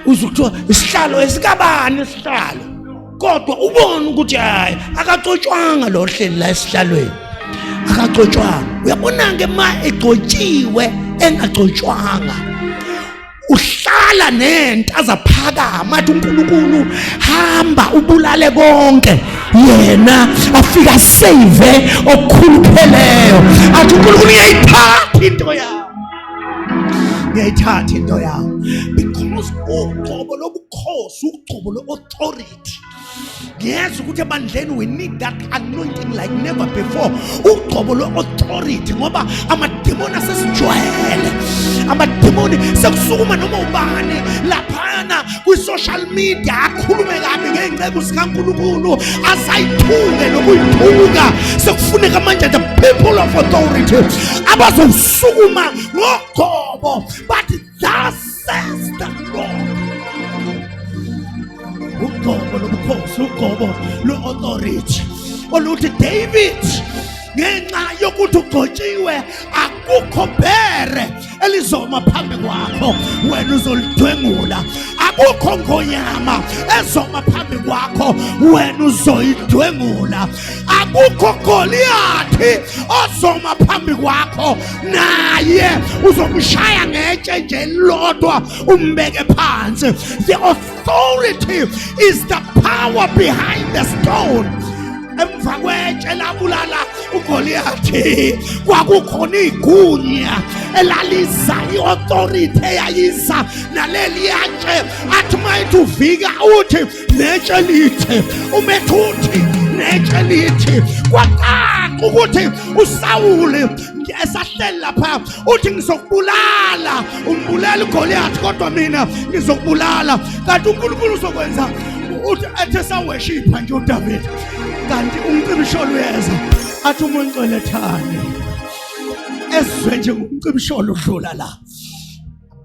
Uzukuthiwa isihlalo esikabani isihlalo, kodwa ubone ukuthi hayi akagcotshwanga lo hleli la esihlalweni, akagcotshwanga. Uyabona ke ma egcotshiwe engagcotshwanga uhlala nento azaphakama athi uNkulunkulu hamba ubulale konke, yena afika save okukhulupheleyo athi uNkulunkulu ngiyayithatha into yawo, ngiyayithatha into yawo. Because ugcobo lobukhosi, ugcobo lo-authority, ngiyeza ukuthi ebandleni we need that anointing like never before. Ugcobo lo-authority ngoba amademoni asesijwayele, amademoni sekusukuma noma ubani laphana kwi-social media akhulume kabi ngey'ngcebo zikaNkulunkulu azayithuke nokuyithuka. Sekufuneka manje the people of authority abazosukuma ngogcobo but thus says the Lord. Ugcobo lobukhosi, ugcobo lo-authority oluthi David ngenxa yokuthi ugcotshiwe akukho bhere elizoma phambi kwakho wena uzolidwengula, akukho ngonyama ezoma phambi kwakho wena uzoyidwengula, akukho Goliathi ozoma phambi kwakho naye uzomshaya ngetshe nje elilodwa umbeke phansi. The authority is the power behind the stone. emva kwetshe labulala uGoliathi kwakukhona igunya elaliza iauthority eyayiza naleli yatshe athi mayithi uvika uthi netshe lithi umethuthi netshe lithi kwacaca ukuthi uSawuli esahleli lapha uthi ngizokubulala umbulela uGoliathi kodwa mina ngizokubulala kanti uNkulunkulu uzokwenza uthi ethe saweshipha nje uDavid kanti umcibisholo uyeza athi umuntu olethane ezwe nje umcibisholo udlula la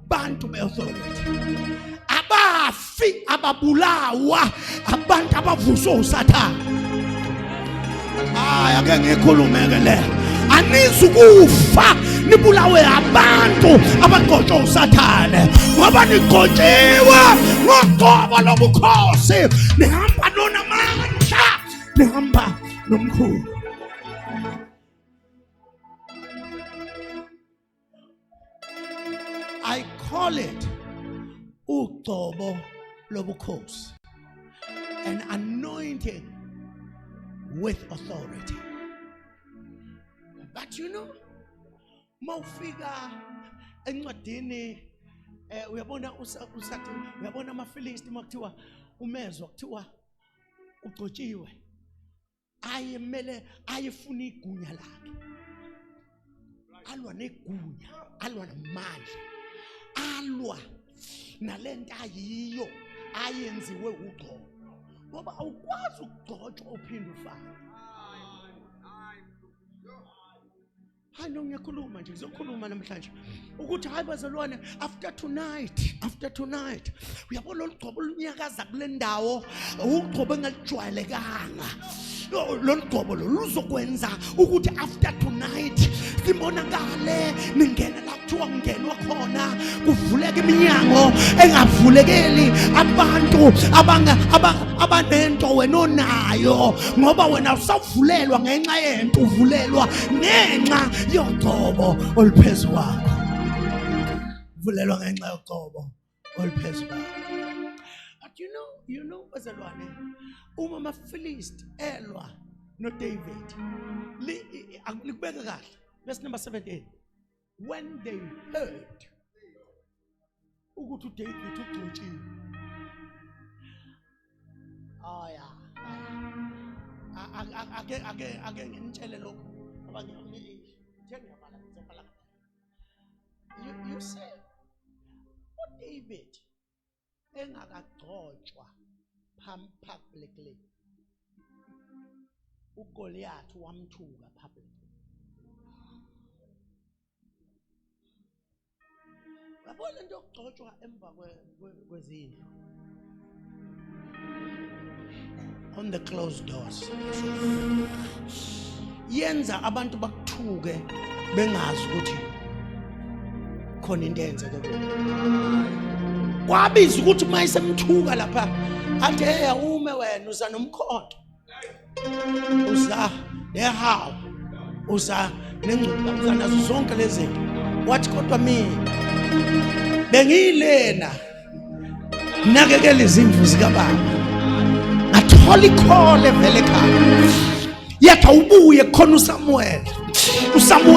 abantu beauthority abafi ababulawa abantu abavuswa uSathane ake ngikhulumeke le anizukufa nibulawe abantu abagcotshwa uSathane ngoba nigcotshiwe ngogcobo lobukhosi nihamba nonamandla nihamba nomkhulu. I call it ugcobo lobukhosi, an anointing with authority. But you know, mawufika encwadini uyabona usathi uyabona amaFilisti makuthiwa umezwa kuthiwa ugcotshiwe ayemele ayefuna igunya lakhe alwa negunya alwa namandla alwa nalento ayiyo ayenziwe ugcobo ngoba awukwazi ukugcotshwa uphinde ufake. Hayi ngiyakhuluma nje ngizokhuluma namhlanje ukuthi hayi bazalwane after tonight uyabona logcobo lunyakaza kule ndawo ugcobo engalijwayelekanga logcobo luzokwenza ukuthi after tonight simonakale ningena la kuthiwa kungenwa khona kuvuleke iminyango engavulekeli abantu abanento wena onayo ngoba wena usavulelwa ngenxa yento uvulelwa ngenxa yogcobo oluphezulu wakho vulelwa ngenxa yogcobo oluphezulu wakho. But you know bazalwane uma amaFilisti elwa noDavid likubeka kahle verse number 17 when they heard ukuthi uDavid ugcotshiwe ake ngitshele lokho abanye njengabala ngizobhala you say uDavid engakagcotshwa publicly uGoliath wamthuka publicly. Yabona into yokugcotshwa emva kwezindlu on the closed doors yenza abantu bakuthuke bengazi ukuthi khona into eyenzeke kubo. Kwabiza ukuthi mayisemthuka lapha athi hey ume wena uza nomkhonto uza nehawu uza nengcuba uza nazo zonke lezi zinto wathi kodwa mina bengiyilena nakekela izimvu zikababa ngathola ikhole vele ekhaya yathi ubuye khona uSamuel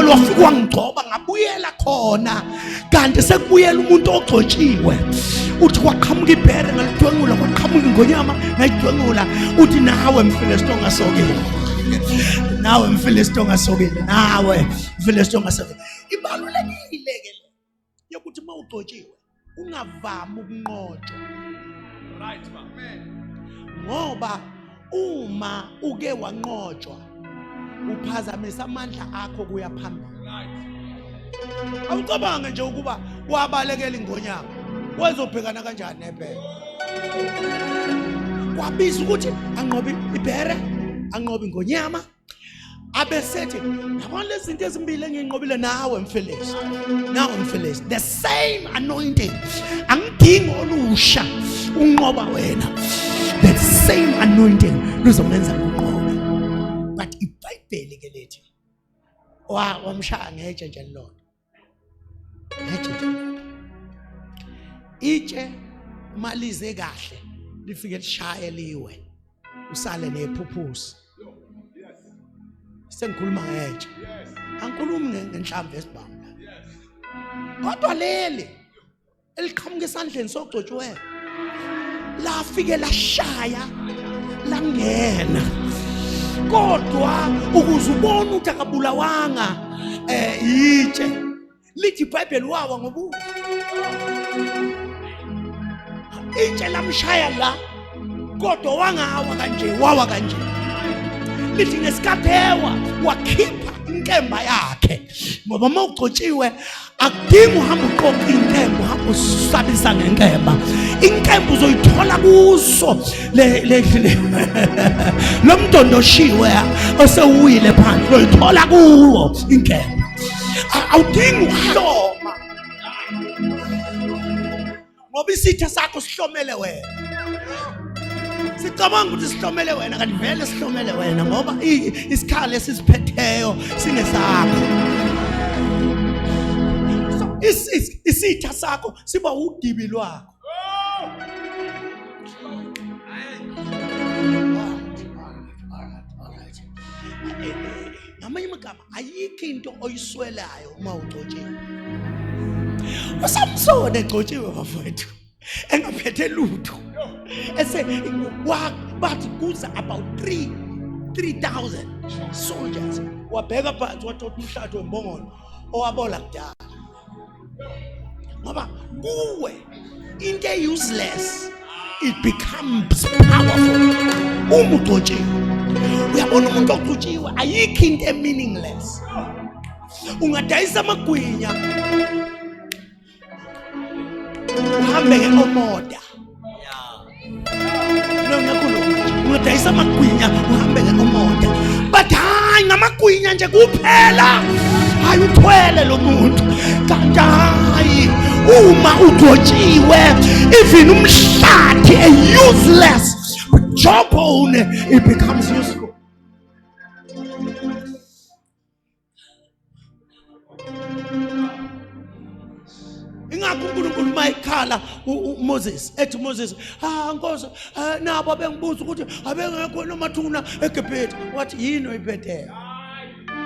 wafika wangigcoba ngabuyela khona kanti sekubuyela umuntu ogcotshiwe uthi kwaqhamuka ibhere ngalidwengula kwaqhamuka ingonyama ngayidwengula uthi nawe mfilisti ongasokile nawe mfilisti ongasokile nawe mfilisti ongasokile. Ibalulekile ke le yokuthi mawugcotshiwe ungavami ukunqotshwa, right man, ngoba uma uke wanqotshwa uphazamisa amandla akho kuya phambili. Awucabange nje ukuba wabalekela ingonyama wezobhekana kanjani nebhere. Kwabiza ukuthi anqobe ibhere anqobe ingonyama abesethi yabona lezi zinto ezimbili engiyinqobile nawe mfilisti the same anointing angidingi olusha unqoba wena that same anointing luzomenza unqobe. But iBhayibheli ke lethi wamshaya ngetshe nje lona itshe malize kahle lifike lishaye liwe usale nephuphusi sengikhuluma ngeje angikhulumi ngenhlamvu esibamba kodwa leli eliqhamuka esandleni sogcotshiweyo lafike lashaya langena kodwa ukuze ubone ukuthi akabulawanga itshe lithi iBhayibheli wawa ngobuso itshe lamshaya la kodwa wangawa kanje wawa kanje lithi ngesikhathewa wakhipha inkemba yakhe ngoba mawugcotshiwe akudingi uhamba uqoqa inkemba uhamba usabisa ngenkemba inkemba uzoyithola kuso lo mdondoshiwe osewuyile phansi uzoyithola kuwo inkemba awudingi ukuhloma ngoba isitha sakho sihlomele wena sicabanga ukuthi sihlomele wena kanti vele sihlomele wena ngoba isikhali esisiphetheyo singesakho isitha sakho siba udibi lwakho ngamanye amagama ayikho into oyiswelayo uma ugcotshiwe uSamson egcotshiwe bafowethu engaphethe lutho ese bathi kuza about 3,000 soldiers wabheka phansi wathatha umhlathi wembongolo owabola kudala ngoba kuwe into useless it becomes powerful uma ugcotshiwe uyabona umuntu ogcotshiwe ayikho into meaningless ungadayisa amagwinya uhambe ngeomoda no ngiyakhuluma ungadayisa amagwinya uhambe ngeomoda but hayi ngamagwinya nje kuphela hayi uthwele lo muntu kanti hayi uma ugcotshiwe even umhlathi useless but jawbone it becomes useful ingakho uNkulunkulu mayikhala uMoses ethi Moses Nkosi nabo abengibuza ukuthi abengekho nomathuna eGibhithe wathi yini oyiphetheyo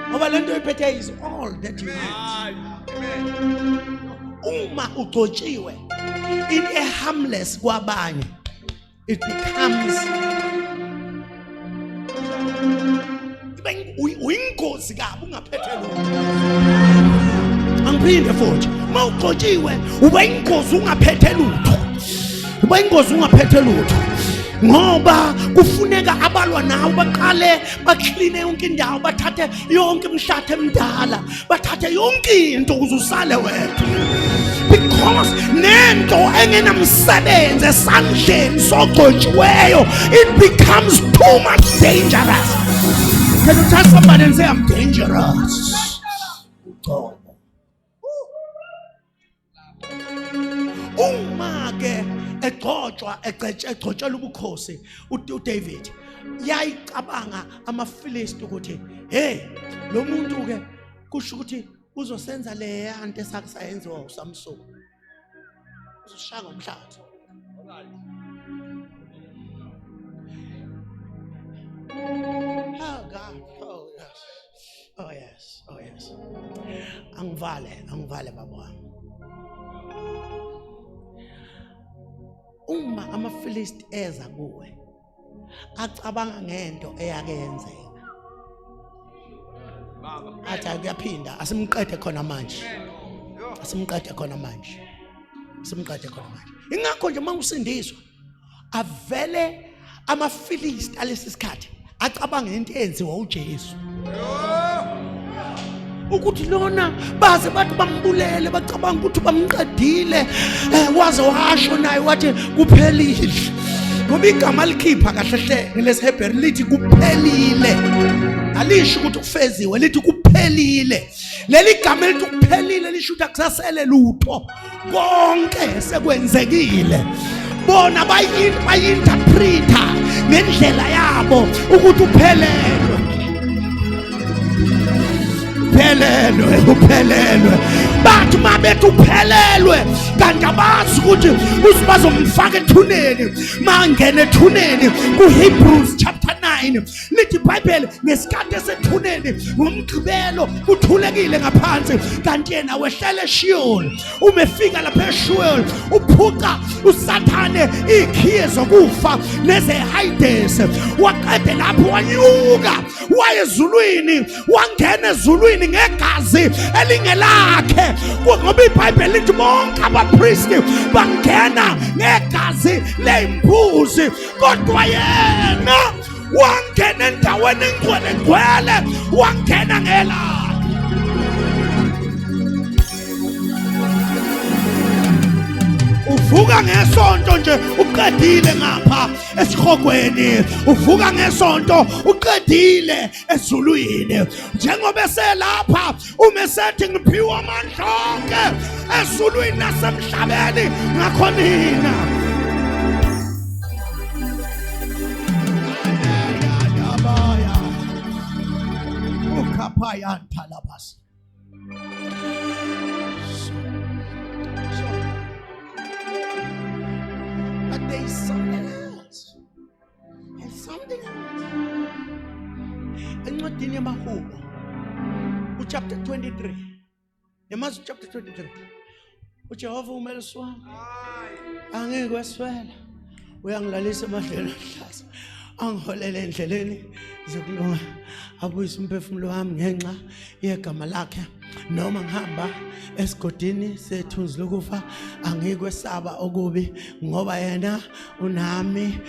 ngoba lento oyiphetheyo is all that you need uma ugcotshiwe in a harmless kwabanye it becomes uyingozi kabi ungaphethe lutho angiphinde futhi mawugcotshiwe uba ingozi ungaphethe lutho uba ingozi ungaphethe lutho ngoba kufuneka abalwa nawe baqale bakline yonke indawo bathathe yonke imhlathe emdala bathathe yonke into ukuze usale wedwa because nento engenamsebenzi esandleni sogcotshiweyo it becomes too much dangerous. Can you tell somebody and say I'm dangerous? Uma ke egcotshwa ubukhosi uDavid yayicabanga amaFilisti ukuthi hey lo muntu ke kusho ukuthi uzosenza le yanto esakusayenziwa uSamson uzoshanga umhlathi oh God oh yes angivale baba wami uma amaFilisti eza kuwe acabanga ngento eyakenzeka athi akuyaphinda asimqede khona manje ingakho nje mangusindiswa avele amaFilisti alesi sikhathi acabanga into eyenziwa uJesu ukuthi lona baze bathi bambulele bacabanga ukuthi bamqedile waze washo naye wathi kuphelile ngoba igama likhipha kahle hle ngelesiHebheru lithi kuphelile alisho ukuthi kufeziwe lithi kuphelile leli gama lithi kuphelile lisho ukuthi akusasele lutho konke sekwenzekile bona bayinterpreta ngendlela yabo ukuthi uphelelwe bathi mabethu uphelelwe kanti abazi ukuthi uzibazomfaka ethuneni mangene ethuneni kuHebrews chapter 9 9 lithi iBhayibheli ngesikhathi esethuneni ngomgqibelo kuthulekile ngaphansi kanti yena wehlele eSheol umefika lapha eSheol uphuca usathane ikhiye zokufa nezeHades waqede lapho wanyuka wayezulwini wangena ezulwini ngegazi elingelakhe ngoba iBhayibheli lithi bonke abapristi bangena ngegazi lembuzi kodwa yena wangena endaweni engcwele wangena ngelakhe. Uvuka ngesonto nje uqedile ngapha esihogweni uvuka ngesonto uqedile ezulwini njengoba eselapha umesethi ngiphiwa amandla onke ezulwini nasemhlabeni ngakho nina ukhapaya ntalabasi. But there is something else. There's something else. Encwadini yamaHubo, chapter 23. Yamazi chapter 23. uJehova umelisi wami. Angeke weswela. Uyangilalisa emadlelweni ahlaza. Angiholele endleleni zokulunga. Abuyisa umphefumulo wami ngenxa yegama lakhe. Noma ngihamba esigodini sethunzi lokufa angikwesaba okubi ngoba yena unami.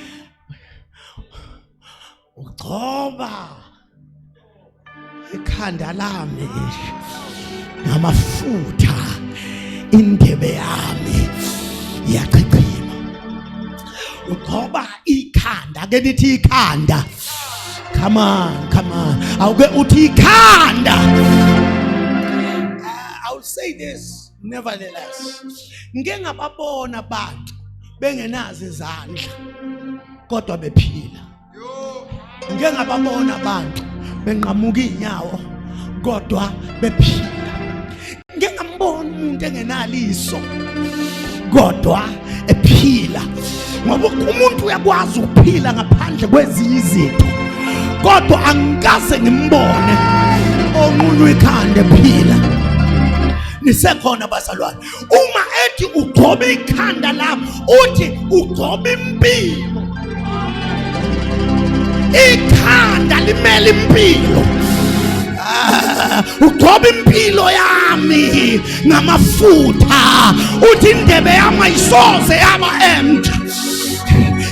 Ugcoba ikhanda lami ngamafutha indebe yami yaqhaqhima. Ugcoba ikhanda ke lithi ikhanda. Come on. Awuke uthi ikhanda. I'll say this nevertheless. Ngeke ngababona abantu bengenazo izandla kodwa bephila. Ngeke ngababona abantu benqamuka inyawo kodwa bephila. Ngeke ngambona umuntu engenaliso kodwa ephila. Ngoba umuntu uyakwazi ukuphila ngaphandle kwezinye izinto kodwa angikaze ngimbone omunye ikhanda ephila. Nisekhona bazalwane uma ethi ugcoba ikhanda lami uthi ugcoba impilo. Ikhanda limele impilo. Ugcoba impilo yami ngamafutha uthi indebe yami ayisoze yaba empty.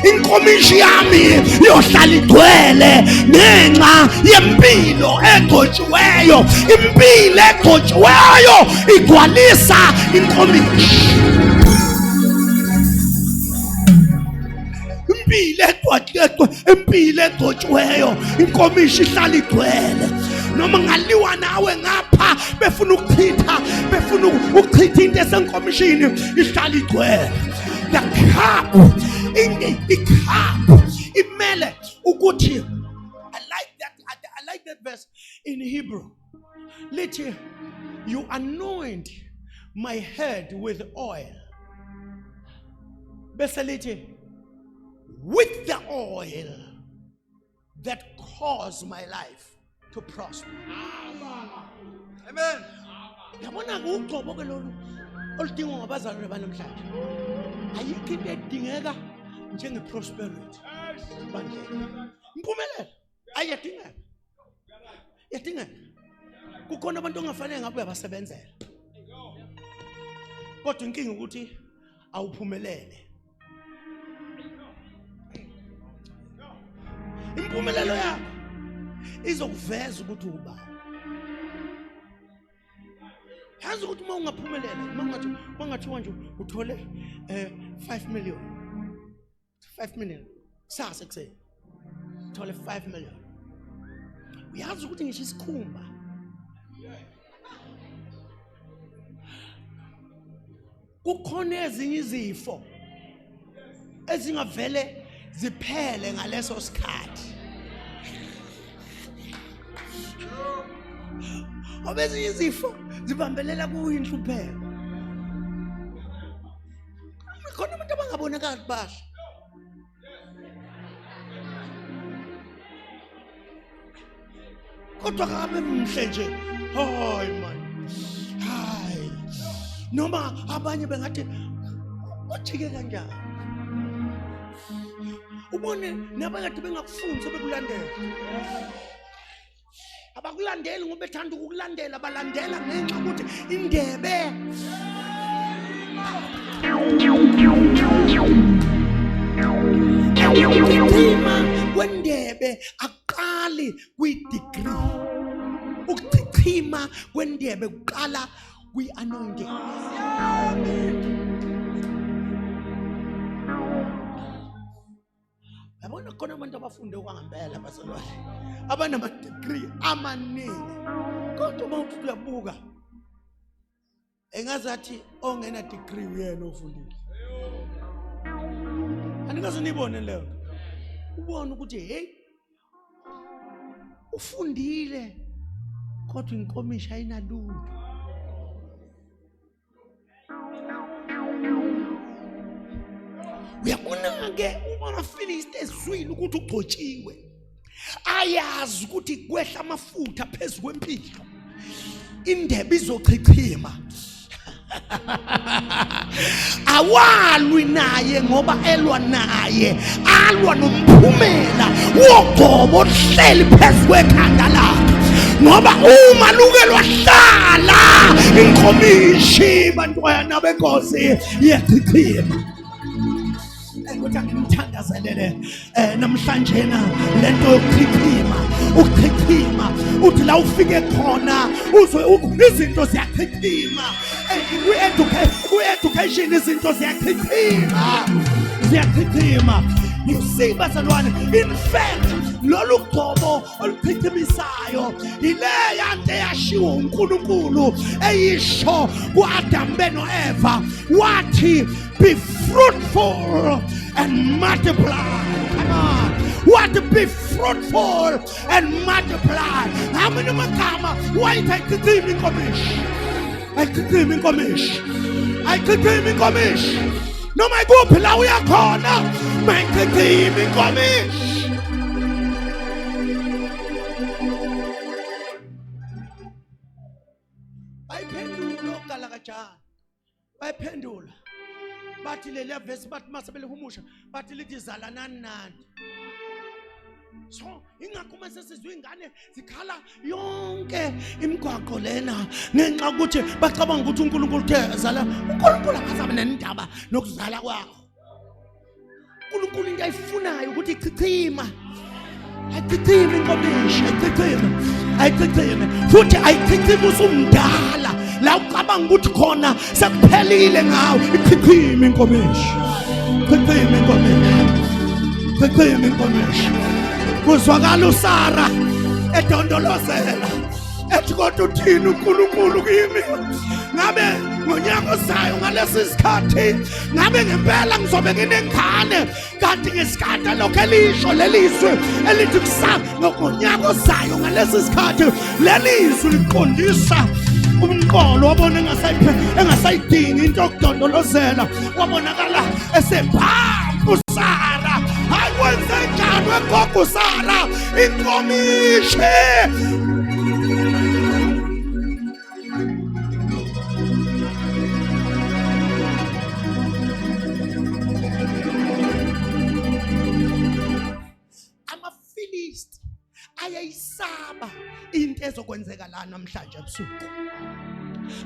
Inkomishi yami yohlala igcwele ngenxa yempilo egcotshiweyo. Impilo egcotshiweyo igcwalisa inkomishi. Impilo egcotshiweyo inkomishi ihlala igcwele. Noma ngaliwa nawe ngapha befuna ukuchitha into esenkomishini ihlala igcwele. The cup imele ukuthi. I like that verse in Hebrew. Lithi you anoint my head with oil. Bese lithi with the oil that caused my life to prosper. Amen. Yabona ukugcobo ke lolu oludingwa ngabazalwane banamhlanje. Ayikho into edingeka njenge prosperity. Bandlela. Impumelelo ayadingeka. Yadingeka. Kukhona abantu ongafanele ngabe uyabasebenzela. Kodwa inkinga ukuthi awuphumelele. Impumelelo yakho izokuveza ukuthi uba. Yazi ukuthi uma ungaphumelela, mangathi manje uthole 5 million. 5 million. Sasa kuseni. Uthole 5 million. Uyazi ukuthi ngisho isikhumba. Kukhona ezinye izifo ezingavele ziphele ngaleso sikhathi. Obezi izifo zibambelela kuyinhlupheko. Khona abantu abangabonakala basha. kodwa kabe mhle nje. Hayi man, hayi noma abanye bengathi uthike kanjani. Ubone nabakade bengakufuni sebekulandela. Abakulandeli ngoba bethanda ukukulandela, abalandela ngenxa ukuthi indebe. Ukuchithima kwendebe aqali kwi-degree. Ukuchithima kwendebe kuqala kwi-anointing. Yabona khona abantu abafunde okwangempela abasolwazi, abanama-degree amaningi, kodwa uma uthi uyabuka engazathi ongena degree uyena ofundile. Andikaze nibone leyo. Ubone ukuthi hey ufundile kodwa inkomishi ayinalutho. Uyabona ke uma Philistine ezwile ukuthi ugcotshiwe, ayazi ukuthi kwehla amafutha phezulu kwempilo, indebe izochichima. Awalwi naye ngoba elwa naye, alwa nomphumela wogcobo ohleli phezulu kwekhanda lakhe. Ngoba uma luke lwahlala inkomishi bantwana benkosi yechichima. Ukuthi ngimthandazelele namhlanje lento yokuchichima. Ukuchichima uthi la ufike khona uzwe izinto ziyachichima. Kwi-education izinto ziyachichima. You see bazalwane, in fact lolu gcobo oluchichimisayo ile yanto eyashiwo uNkulunkulu eyisho ku-Adam beno-Eva wathi be fruitful and multiply. Come on. What be fruitful and multiply. How many magama wayichichima inkomishi? Ayichichima inkomishi. Ayichichima inkomishi. Noma ikuphi la uyakhona mayichichima inkomishi. Bayiphendula oGalakajana. Bayiphendula. Bathi leli vesi bathi masebelihumusha bathi lithi zalanani nani. So ingakho mase sizwe ingane zikhala yonke imigwaqo lena ngenxa ukuthi bacabanga ukuthi uNkulunkulu uthe zala. uNkulunkulu akazabe nendaba nokuzala kwakho. uNkulunkulu into ayifunayo ukuthi ichichima. Ayichichime inkomishi, ayichichime futhi ayichichime usumdala. La ucabanga ukuthi khona sekuphelile ngawo, ichichime inkomishi. Chichime inkomishi. Kuzwakala uSara edondolozela ethi kodwa uthini uNkulunkulu kimi? Ngabe ngonyaka ozayo ngalesi sikhathi ngabe ngempela ngizobe nginengane, kanti ngesikhathi lokho elisho lelizwe elithi ngonyaka ozayo ngalesi sikhathi lelizwe liqondisa umqolo. Wabona engasayidingi into yokudondolozela, wabonakala esebhambu uSara. Hayi wenze njani wegogo uSara inkomishi? Amafilisti ayayisaba into ezokwenzeka la namhlanje ebusuku.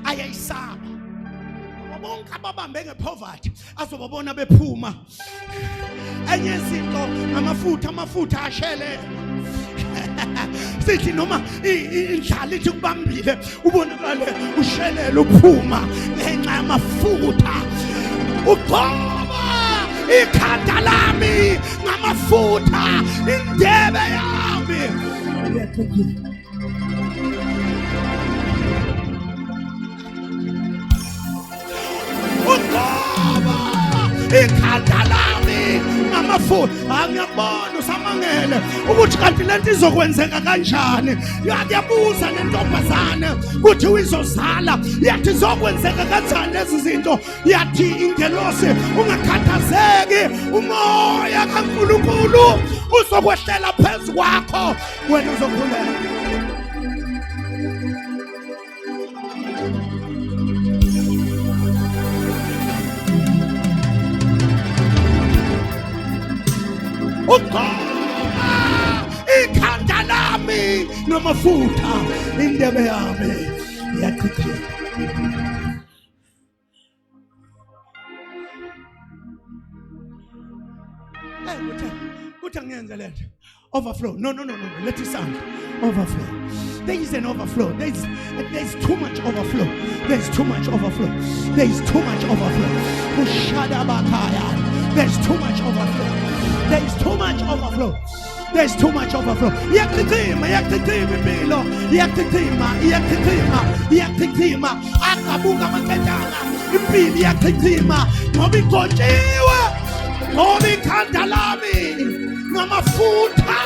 Ayayisaba. Bonke ababambe ngepoverty azobabona bephuma. Enye izinto amafutha ashele. Sithi noma indlala ithi kubambile ubonakale ushelela uphuma ngenxa yamafutha. Ugcoba ikhanda lami ngamafutha, indebe yami. Ugcoba ikhanda lami ngamafutha. Ngiyabona usamangele ukuthi kanti lento izokwenzeka kanjani. Yakuyabuza nentombazane ukuthi uyizozala, yathi izokwenzeka kanjani lezi zinto. Yathi ingelosi ungakhathazeki, umoya kaNkulunkulu uzokwehlela phezu kwakho, wena uzokhuleka. ugcoba ikhanda lami namafutha, indebe yami iyachitheka. Kuthi angiyenze lento. Overflow. No. Let it sound. Overflow. There is an overflow. There's too much overflow. There's too much overflow. There's too much overflow. There's too much overflow. There's too much overflow. There's too much overflow. Yakitima impilo. Yakitima. Akabuka maketana. Impilo yakitima. Ngoba igonjiwe. Ngoba ikhanda lami namafutha,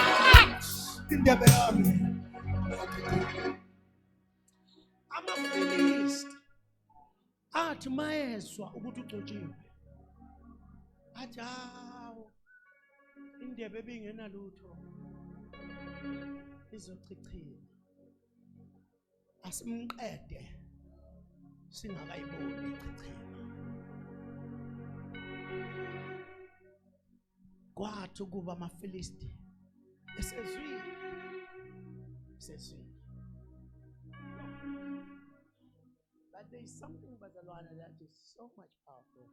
indebe yami. Amafilisti athi mayezwa ukuthi ugcotshiwe, athi hawo, indebe ebingenalutho izochichima, asimqede singakayiboni ichichima. Kwathi kuba amafilisti esezwile. But there is something, bazalwane, that is so much powerful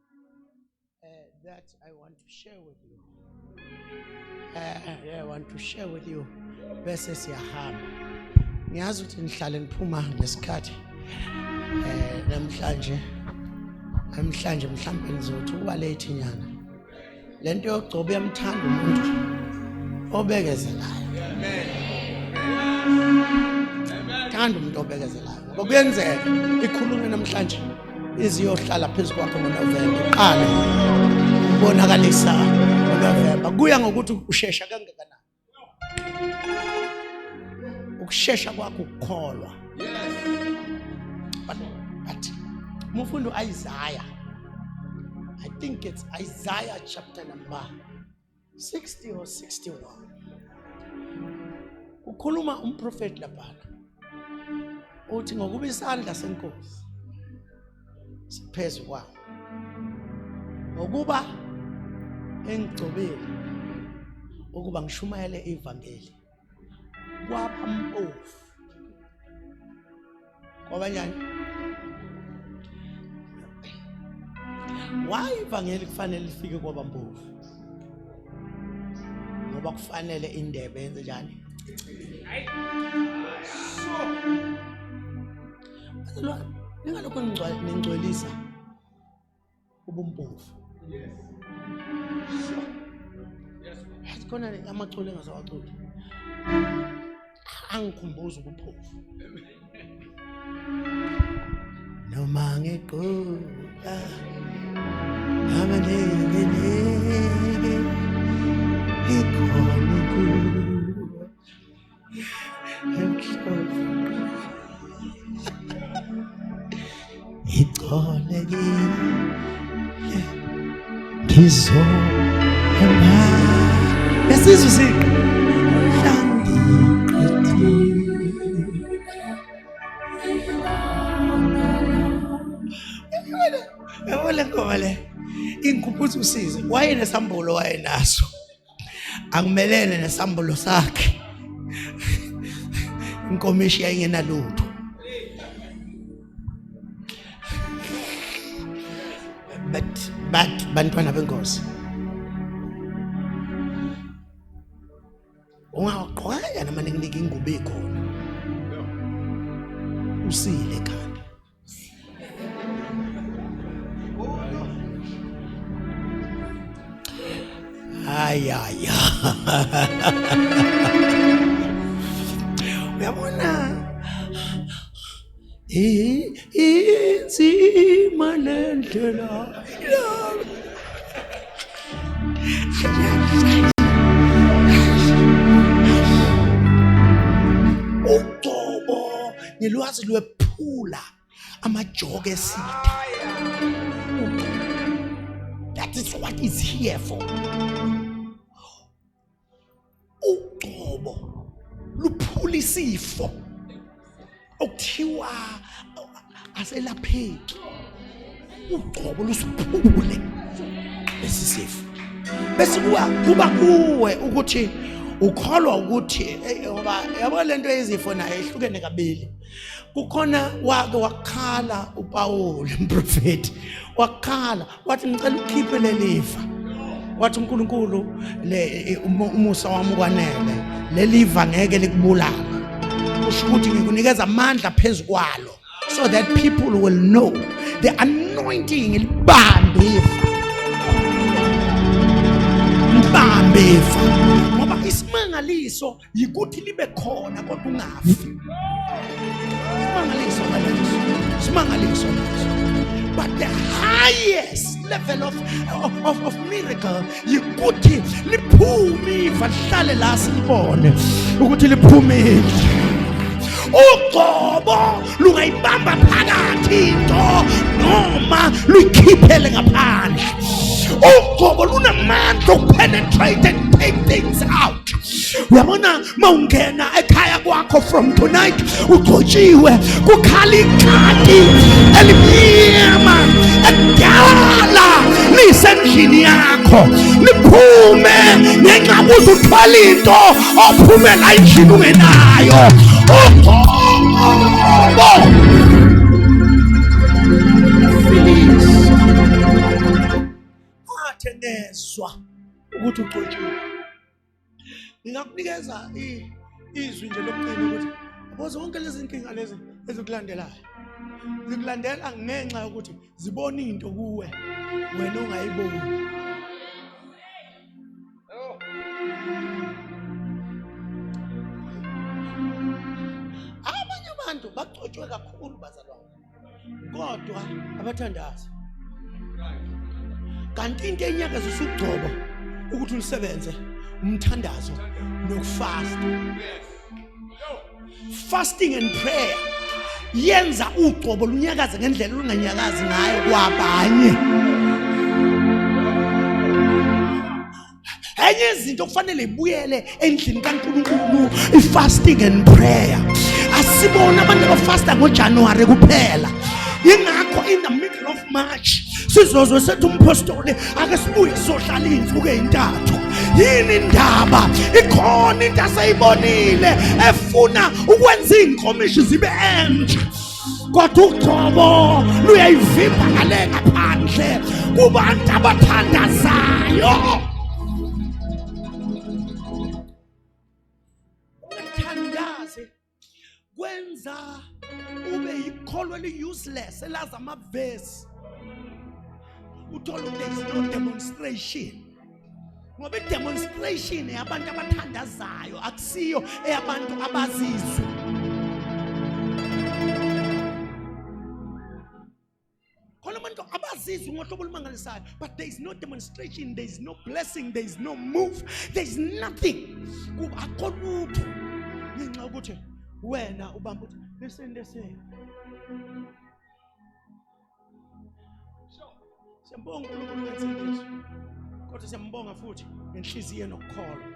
that I want to share with you. I want to share with you. Bese siyahamba. Ngiyazi ukuthi nihlale niphuma ngesikhathi. Namhlanje mhlambe nizothi uba late nyana. Lento yogcoba yamthanda umuntu obekezelayo. Amen. Thanda umuntu obekezelayo. Ngoba kuyenzeka ikhulunywe namhlanje iziyohlala phezulu kwakho ngoNovember. Qala ubonakalisa ngoNovember. Kuya ngokuthi ushesha kangakanani. Ukushesha kwakho ukukholwa. But mufunda uIsaiah. I think it's Isaiah chapter number 60 or 61. Ukhuluma umprofeti lapha. Uthi ngokuba isandla senkosi siphezulu kwawo. Ngokuba engigcobile ukuba ngishumayele ivangeli kwapha mpofu. Kwabanyani? Why ivangeli kufanele lifike kwabampofu? Ngoba kufanele indebe yenze njani? So ningalokho ningcwelisa ubumpofu. Yes. Yes. Khona amaculo engasawacula. Angikhumbuza ubuphofu. Noma ngequla amalele ikhona kuwe itholeke ngizohamba lesizwe siqe inkuphuthu usize wayenesambulo wayenaso akumelene nesambulo sakhe inkomishi yayingenalutho but bantwana benkosi ungaqhwaya nama nginika ingubo ikhona usile khanda ayaya uyabona inzima lendlela uqobo nilwazi lwephula amajoke esitha. That is what is here for. Uqobo luphula isifo okuthiwa aselapheki. Uqobo lusiphule lesi sifo. bese kuba kuwe ukuthi ukholwa ukuthi ngoba yabo lento yezifo nayo ihlukene kabili. Kukhona wake wakhala uPaul umprofeti wakhala wathi ngicela ukhiphe lelifa, wathi uNkulunkulu umusa wami kwanele leliva ngeke likubulala, kusho ukuthi ngikunikeza amandla phezukwalo so that people will know the anointing libambe ngoba isimangaliso yikuthi libe khona kodwa ungafi. Simangaliso. But the highest level of miracle yikuthi liphume ifahlale la sibone ukuthi liphumile. Uqobo lungayibamba phakathi into noma luyikhiphele ngaphandle. Uqobo lunamandla okupenetrate and take things out. Uyabona mawungena ekhaya kwakho from tonight ugcotshiwe kukhala ikhati elimnyama edala lisendlini yakho liphume ngenxa ukuthi uthwala into ophumela endlini ungenayo. Ngezwa ukuthi ugcotshiwe, ngingakunikeza izwi nje lokuqina ukuthi yabo zonke lezi inkinga lezi ezikulandelayo zikulandela ngenxa yokuthi zibona into kuwe wena ongayiboni. Abanye abantu bagcotshwe kakhulu bazalwane kodwa abathandazi. Kanti into enyakaza usugcobo ukuthi ulisebenze umthandazo nokufasta. Fasting and prayer yenza ugcobo lunyakaze ngendlela olunganyakazi ngayo kwabanye. Enye izinto kufanele ibuyele endlini kaNkulunkulu i-fasting and prayer. Asibona abantu abafasta ngoJanuary kuphela. Yingakho in the middle of March sizozwe sethu umpostoli ake sibuye sohlala insuku ezintathu. Yini indaba? Ikhona into asayibonile efuna ukwenza inkomishi zibe entsha. Kodwa ugcobo luyayivimba ngale ngaphandle kubantu abathandazayo. Ukuthandaza kwenza ube yikholwa li-useless elaza amavesi. Uthola there is no demonstration. Ngoba i-demonstration eyabantu abathandazayo akusiyo eyabantu abazizwe. Khona abantu abazizwe ngohlobo olumangalisayo, but there is no demonstration, there is no blessing, there is no move, there is nothing. Kuba akho lutho ngenxa yokuthi wena ubamba uthi listen. Siyambonga uNkulunkulu wethu kodwa siyambonga futhi ngenhliziyo nokukholwa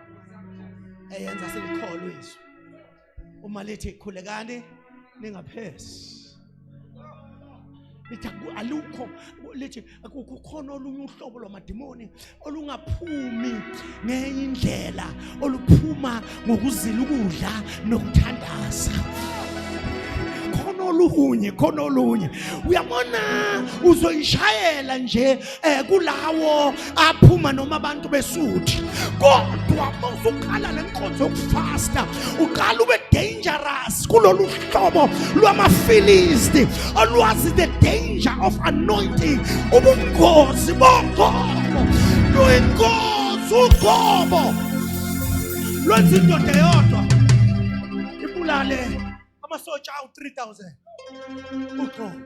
eyenza silikholwe izwi. Uma lethi khulekani ningaphesi. Lithi alukho lithi kukhona olunye uhlobo lwamadimoni olungaphumi ngenye indlela oluphuma ngokuzila ukudla nokuthandaza. Khona olunye uyabona uzoyishayela nje kulawo aphuma noma abantu besuthi, kodwa mawusukhala lenkonzo yokufasta uqala ube dangerous kulolu hlobo lwamafilisti olwazi the danger of anointing. Ubungozi boqobo luyingozi. Uqobo lwenza indoda yodwa ibulale amasotsha awu 3000. Uqobo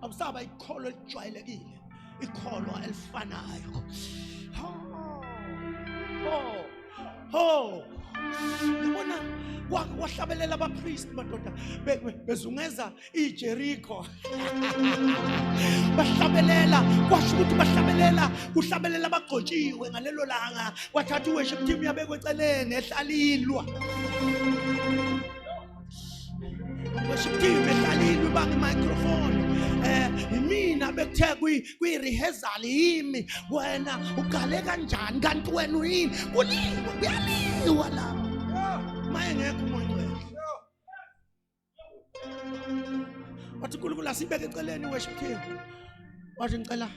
abusaba ikholo elijwayelekile, ikholo elifanayo. Ngibona wahlabelela abapriest madoda bezungeza iJericho. Bahlabelela kwasho ukuthi uhlabelela abagcotshiwe ngalelo langa, wathatha worship team yabekwe eceleni ehlalilwa. sekuthe kwi-rehearsal yimi wena ugale kanjani kanti wena uyini kuliwe kuyaliwa la maye ngekho umoya wathi uNkulunkulu asibeke eceleni worship team wathi ngicela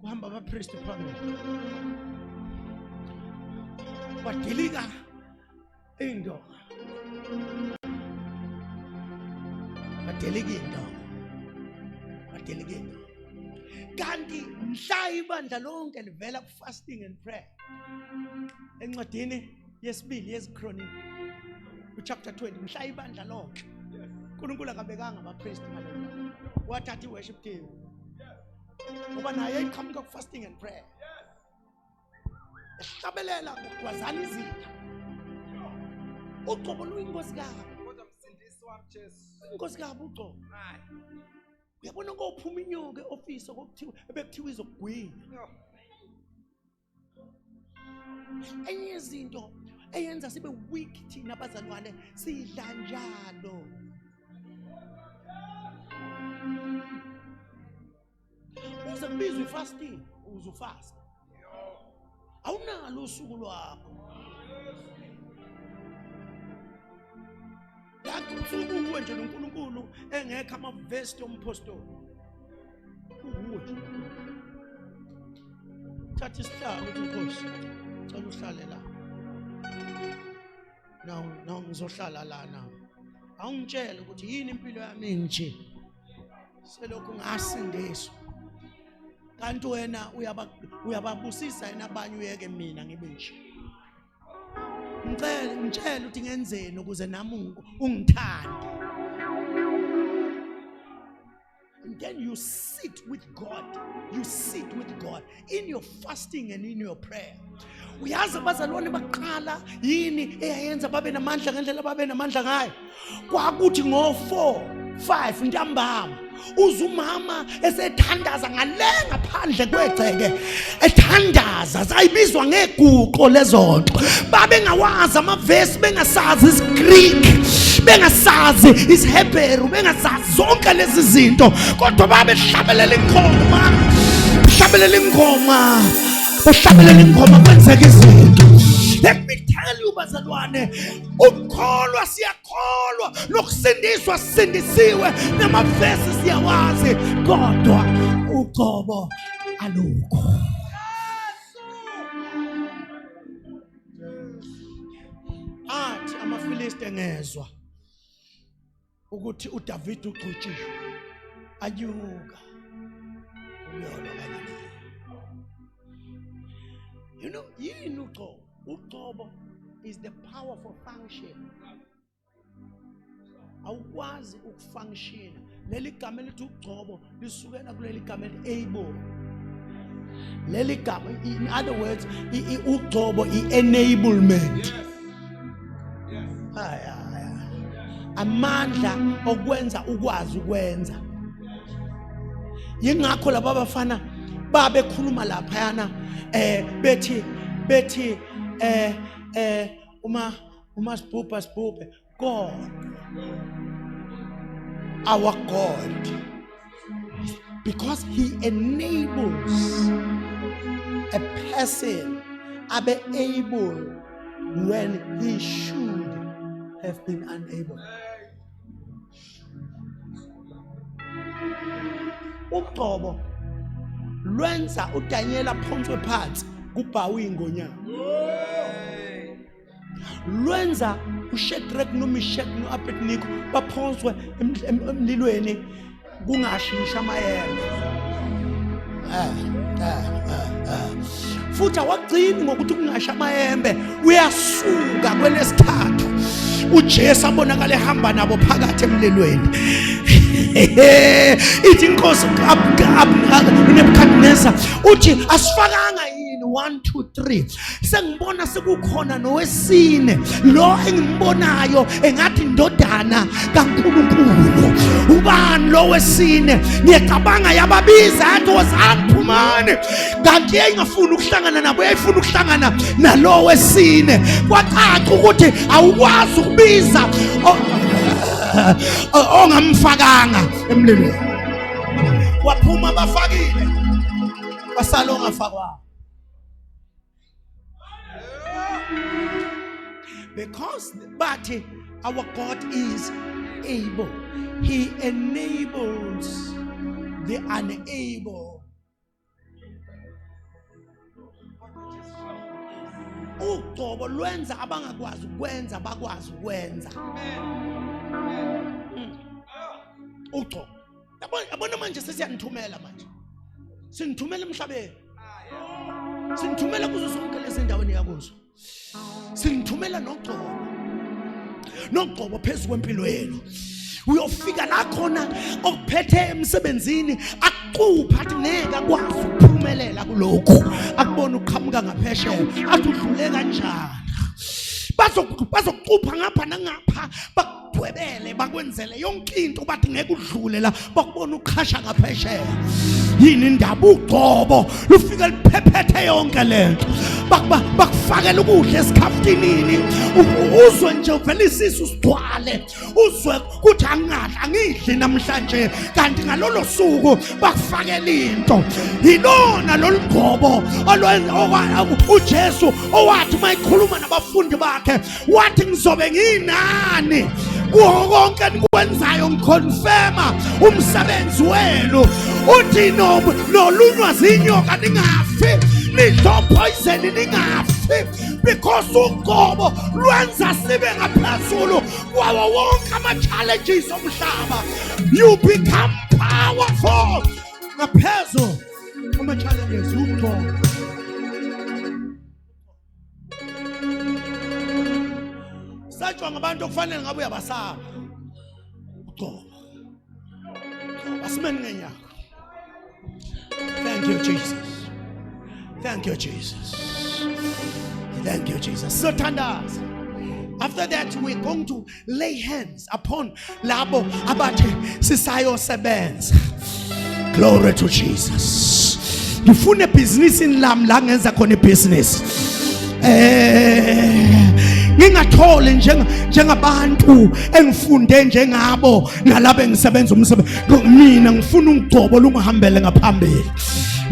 kuhamba abapriest phambili wadilika into kanti mhla ibandla lonke livela ku fasting and prayer encwadini yesibili yezikroniki chapter 20 mhla ibandla lonke uNkulunkulu akabekanga abapriest ngalelo wathatha iworship team ngoba naye iqhamuka ku fasting and prayer ehlabelela kwazana izitha uqobo luyinkosi kabi kodwa msindisi wami Jesu inkosi kabi uqobo uyabona ngophuma inyoka eoffice okuthiwa ebekuthiwa izokugwinya enye izinto eyenza sibe weak thina abazalwane sidla njalo uze kubizwe fasting uzufasta awunalo usuku lwakho yakusuku uwe nje noNkulunkulu engekho amavesi ompostoli uwe nje thatha isihlalo uthi Nkosi cela uhlale la nawu ngizohlala lana awungitshela ukuthi yini impilo yami nje selokhu ngasindiswa kanti wena uyababusisa yena abanye uyeke mina ngibe nje ngicela ukuthi ngenzeni ukuze nami ungithande. And then you sit with God. You sit with God in your fasting and in your prayer. Uyazi abazalwane baqala yini eyayenza babe namandla ngendlela babe namandla ngayo kwakuthi ngo4-5 ntambama uzumama esethandaza ngale ngaphandle kwegceke ethandaza zayibizwa ngeguqo lezonto babe ngawazi amavesi bengasazi isiGreek bengasazi isiHebheru bengasazi zonke lezi zinto kodwa babe hlabelela ingoma kwenzeka izinto. Let me tell you bazalwane ukukholwa siyakholwa nokusindiswa sindisiwe namavesi siyawazi kodwa uqobo alukho. Athi amaFilisti ngezwe ukuthi uDavid ugcotshiwe anyuka uyolwa kanye. You know, yini uqobo is the powerful function. Awukwazi ukufunction. Leli gama elithi uqobo lisukela kuleli gama able. Leli gama, in other words, uqobo enablement. Amandla okwenza ukwazi ukwenza. Yingakho laba abafana babekhuluma lapha yana bethi uma sibhubhe God, our God, because he enables a person abe able when he should have been unable. Uqobo lwenza uDaniel aphonswe phansi kubhawe ingonyama. Lwenza uShadrach noMeshach noAbednego baphonswe emlilweni kungashisha amayembe. Futhi awagcini ngokuthi kungasha amayembe uyasuka kwelesithathu uJesu abonakala ehamba nabo phakathi emlilweni. Ithi inkosi uNebukadnezar uthi asifakanga yini 1 2 3 sengibona sekukhona nowesine lo engimbonayo engathi indodana kaNkulunkulu. Ubani lo wesine? Ngiyacabanga yababiza athi wasangiphumani kanti yayingafuni ukuhlangana nabo yayifuna ukuhlangana nalo wesine. Kwacaca ukuthi awukwazi ukubiza ongamfakanga emlilweni. baphuma bafakile basala ongafakwa. Because but our God is able. He enables the unable. Uqobo lwenza abangakwazi ukwenza bakwazi ukwenza. Uqobo. Yabona manje sesiyanithumela manje. Sinithumela emhlabeni. Sinithumela kuzo zonke lezi ndaweni yakuzo. Sinithumela noqobo phezulu kwempilo yenu. Uyofika la khona okuphethe emsebenzini akuqupha athi ngeke akwazi ukuphumelela kulokho. Akubona uqhamuka ngaphesheya athi udlule kanjani. Bazokuqupha ngapha nangapha bakudwebele bakwenzele yonke into bathi ngeke udlule la bakubona uqhasha ngaphesheya. Yini indaba uqobo lufika liphephethe yonke lento. Bakufakela ukudla esikhafutinini uzwe nje uvela isisu sigcwale uzwe kuthi angidli namhlanje kanti ngalolo suku bakufakela into. Yilona lolugqobo olwenza uJesu owathi mayikhuluma nabafundi bakhe wathi ngizobe nginani konke nikwenzayo ngiconfirma umsebenzi wenu. Uthi nolunywa zinyoka ningafi, nidlo poison ningafi, because uqobo lwenza sibe ngaphezulu kwawo wonke ama-challenges omhlaba. You become powerful ngaphezulu ama-challenges. Uqobo satshwa ngabantu okufanele ngabe uyabasaba. Uqobo asimeni ngenyaka. Thank you, Jesus. Thank you, Jesus. Thank you, Jesus. So tandas. After that, we're going to lay hands upon labo abathi sisayo sebenza. Glory to Jesus. Ngifuna business in lam la ngenza khona business. Ngingathole njengabantu engifunde njengabo nalabo engisebenza umsebenzi. Mina ngifuna ungqobo lungihambele ngaphambili.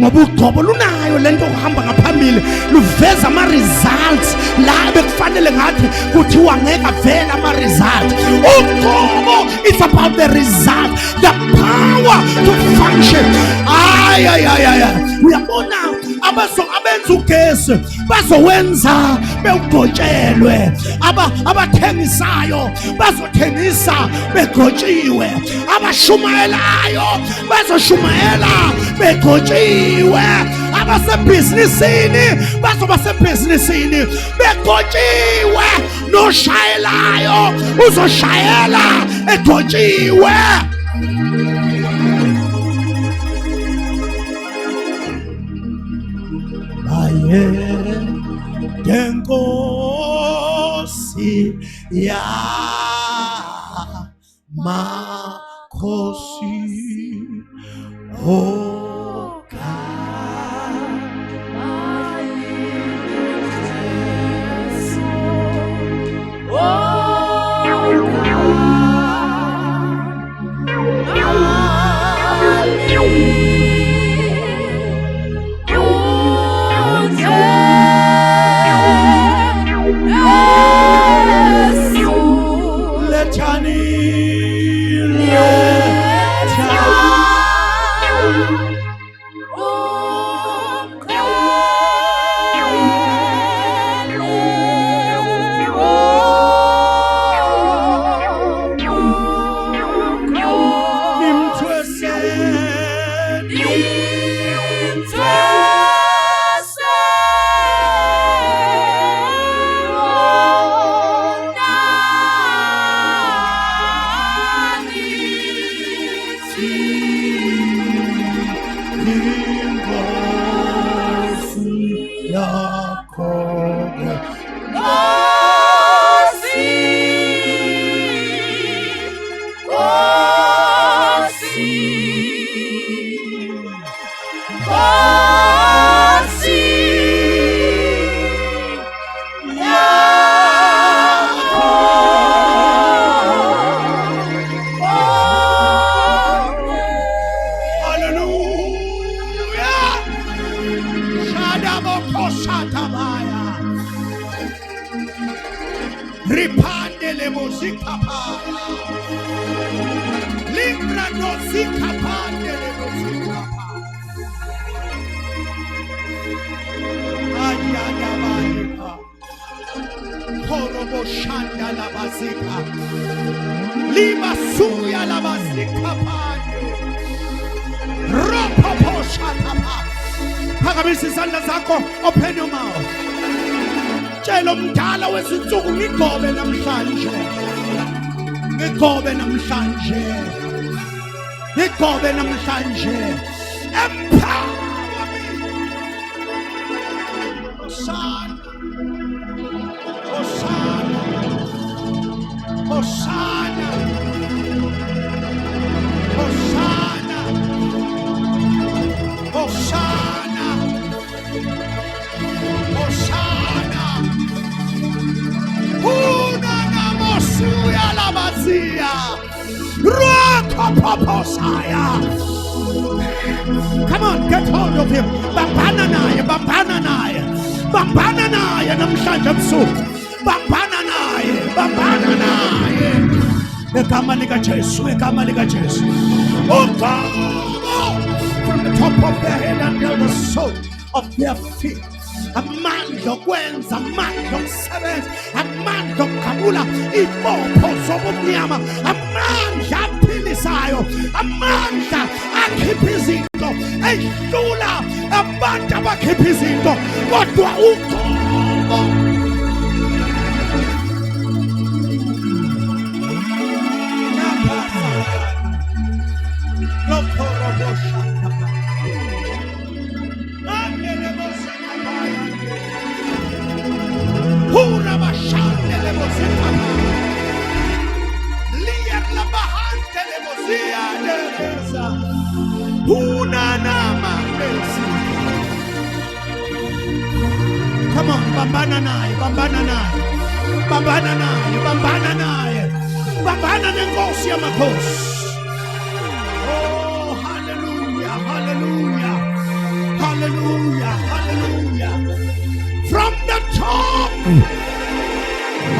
Ngoba uqobo lunayo lento okuhamba ngaphambili luveza ama results la bekufanele ngathi kuthiwa ngeke avela ama results. Uqobo it's about the result, the power to function. Uyabona abenza ugesi bazowenza bewugotshelwe. Abathengisayo bazothengisa begotshiwe. Abashumayelayo bazoshumayela begotshiwe. Abasebhizinisini bazoba sebhizinisini begotshiwe. Noshayelayo uzoshayela egotshiwe. Enkosi ya makhosi Libra dosika pandele dosika. Ayada balika. Korobo shanda la basika. Lima suya la basika pande. Ropopo shatapa. Phakamisa izandla zakho, open your mouth. Tshela umdala wezinsuku ngigobe namhlanje. Ngigobe namhlanje. Ngigobe namhlanje. Empower me. Hosanna. Hosanna. Hosanna. Hosanna. Hosanna. Hosanna. Unana mosuya la bazia. Rokopoposaya. Come on, get hold of him. Bambananaya, bambananaya. Bambananaya namhlanje ebusuku. Bambananaya, bambananaya. Egama lika Jesu, egama lika Jesu. Oh God, from the top of their head until the sole of their feet. Amandla okwenza, amandla okusebenza, amandla okukhabula ibopho zobumnyama, amandla aphilisayo, amandla akhipha izinto edlula abantu abakhipha izinto, kodwa uqobo. Come on, bambana naye, bambana naye, bambana naye, bambana naye, bambana nenkosi yamakhosi. Oh, hallelujah, hallelujah, hallelujah, hallelujah. From the top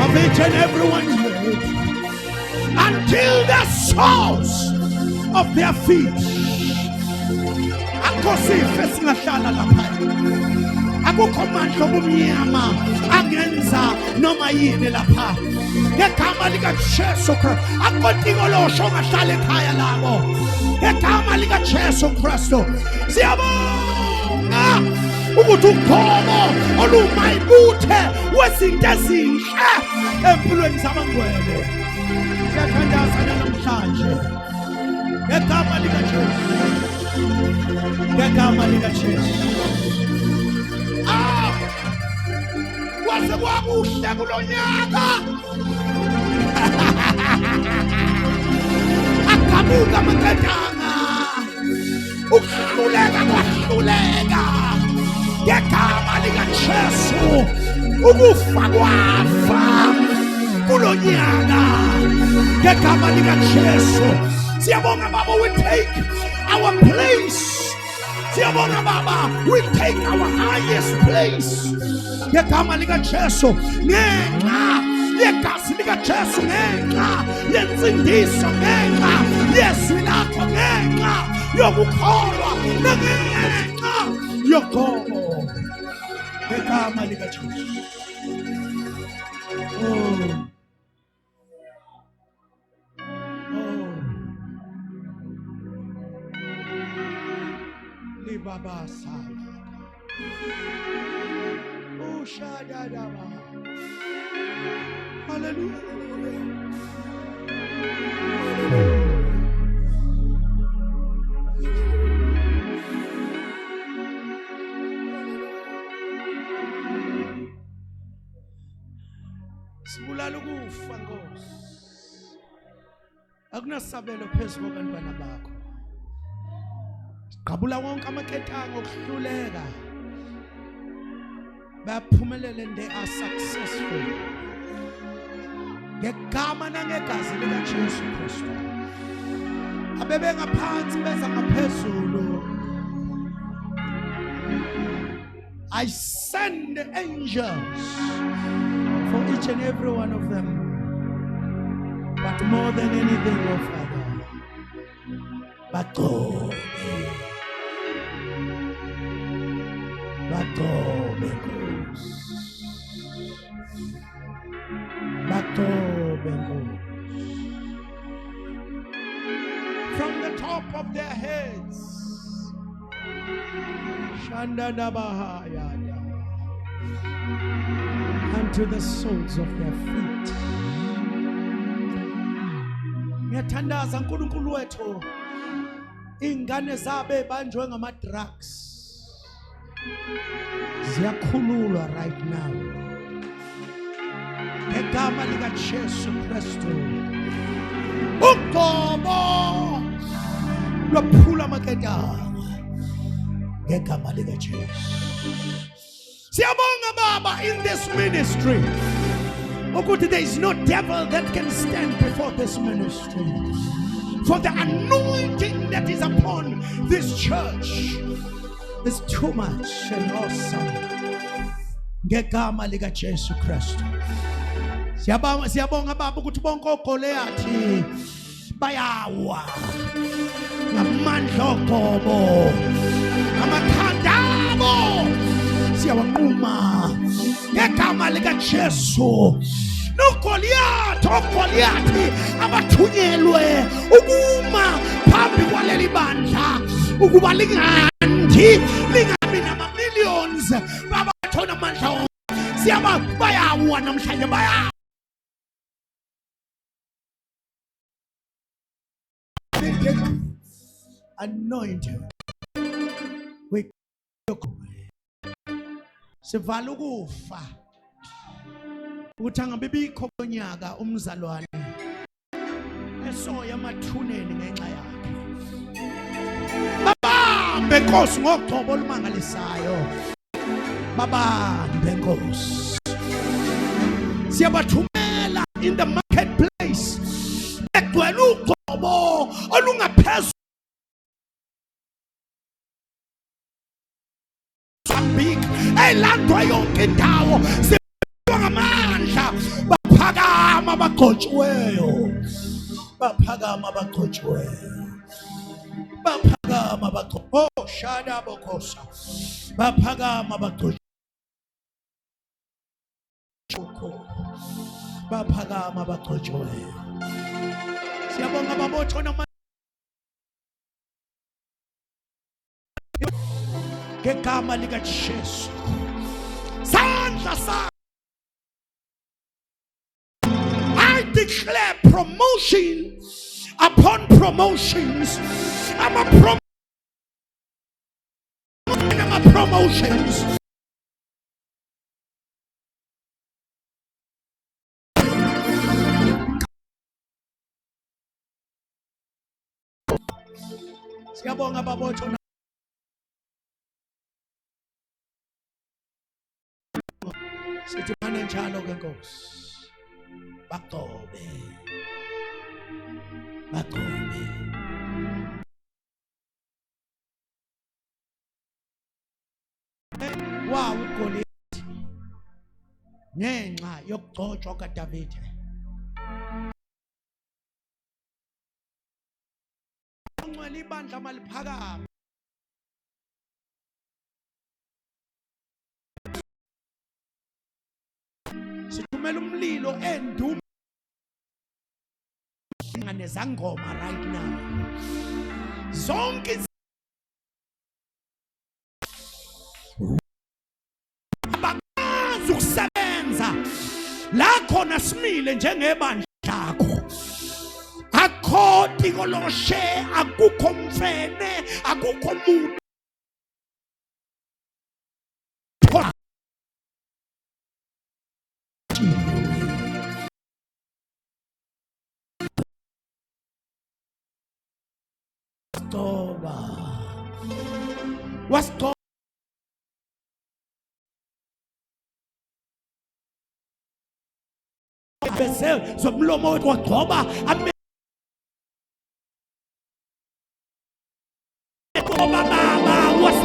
of each and everyone's head until the soles of their feet. Akosife singahlala lapha. Akukho mandla obumnyama angenza noma yini lapha. Ngegama lika Jesu Kristu akudingolosho ongahlala ekhaya labo. Ngegama lika Jesu Kristu siyabonga ukuthi ukholo olumayibuthe wezinto ezinhle empilweni zamangcwele. Siyathandaza namhlanje ngegama lika Jesu. Ngegama lika Jesu. Waze kwakuhle kulonyaka. Akabuka amaketanga. Ukuhluleka kwahluleka. Ngegama lika Jesu. Ukufa kwafa kulonyaka. Ngegama lika Jesu. Siyabonga Baba, we take our place. Siyabonga Baba, we take our highest place. Ngegama lika Jesu, ngenxa yegazi lika Jesu, ngenxa yensindiso, ngenxa yezwi lakho, ngenxa yokukholwa, ngenxa yogogo. Ngegama lika Jesu. Oh. Baba Saya. Oh Shadadaba. Hallelujah. Sibulala ukufa Nkosi. Akunasabelo phezulu kwabantwana bakho. Qabula wonke amaketanga okuhluleka. Baphumelele and they are successful. Ngegama nangegazi lika Jesu Kristu. Abebe ngaphansi beza ngaphezulu. I send angels for each and every one of them. But more than anything, oh Father. Bagobe. Bagobe, Ghost. Bagobe, Ghost. From the top of their heads, Shandadabahayada, and to the soles of their feet. Ngiyathandaza uNkulunkulu wethu, ingane zabe banjwe ngama drugs ziyakhululwa right now ngegama lika Jesu Kristu. Uqobo lwaphula amaketanga ngegama lika Jesu. Siyabonga Baba in this ministry. Ukuthi there is no devil that can stand before this ministry. For the anointing that is upon this church is too much and awesome. Ngegama lika Jesu Kristu. Siyabonga Baba ukuthi bonke oGoliathi bayawa. Ngamandla oqobo. Amakhanda abo siyawanquma ngegama lika Jesu. Nogoliathi abathunyelwe ukuma phambi kwaleli bandla ukuba lingabi nama-millions babathona amandla bayawa namhlanje bayawa. Anointed with your glory. Sivala ukufa ukuthi angabibikho konyaka umzalwane esoya amathuneni ngenxa yakhe. Babambe Nkosi ngoqobo olumangalisayo. Babambe Nkosi. Siyabathumela in the marketplace. Egcwele uqobo olungaphezulu elandwa yonke indawo. Ngamandla baphakama abagcotshiweyo. Baphakama abagcotshiweyo. Baphakama abagcotshiweyo. Oh shada bokhosa. Baphakama abagcotshiweyo. Baphakama abagcotshiweyo. Siyabonga babothona ngegama lika Jesu. Sandla sa I declare promotion upon promotions. I'm a promotions. Siyabonga babothona sithi mana njalo ke Nkosi. Bagobe. Bagobe. Wow, uGoliathi ngenxa yokugcotshwa kaDavide. Ungcwele ibandla maliphakama. Sithumela umlilo enduma nezangoma right now. Zonke abakwazi ukusebenza la khona simile njengebandla lakho. Akho tikoloshe, akukho mfene, akukho muntu. What's bese zomlomo wethu wagcoba baba what's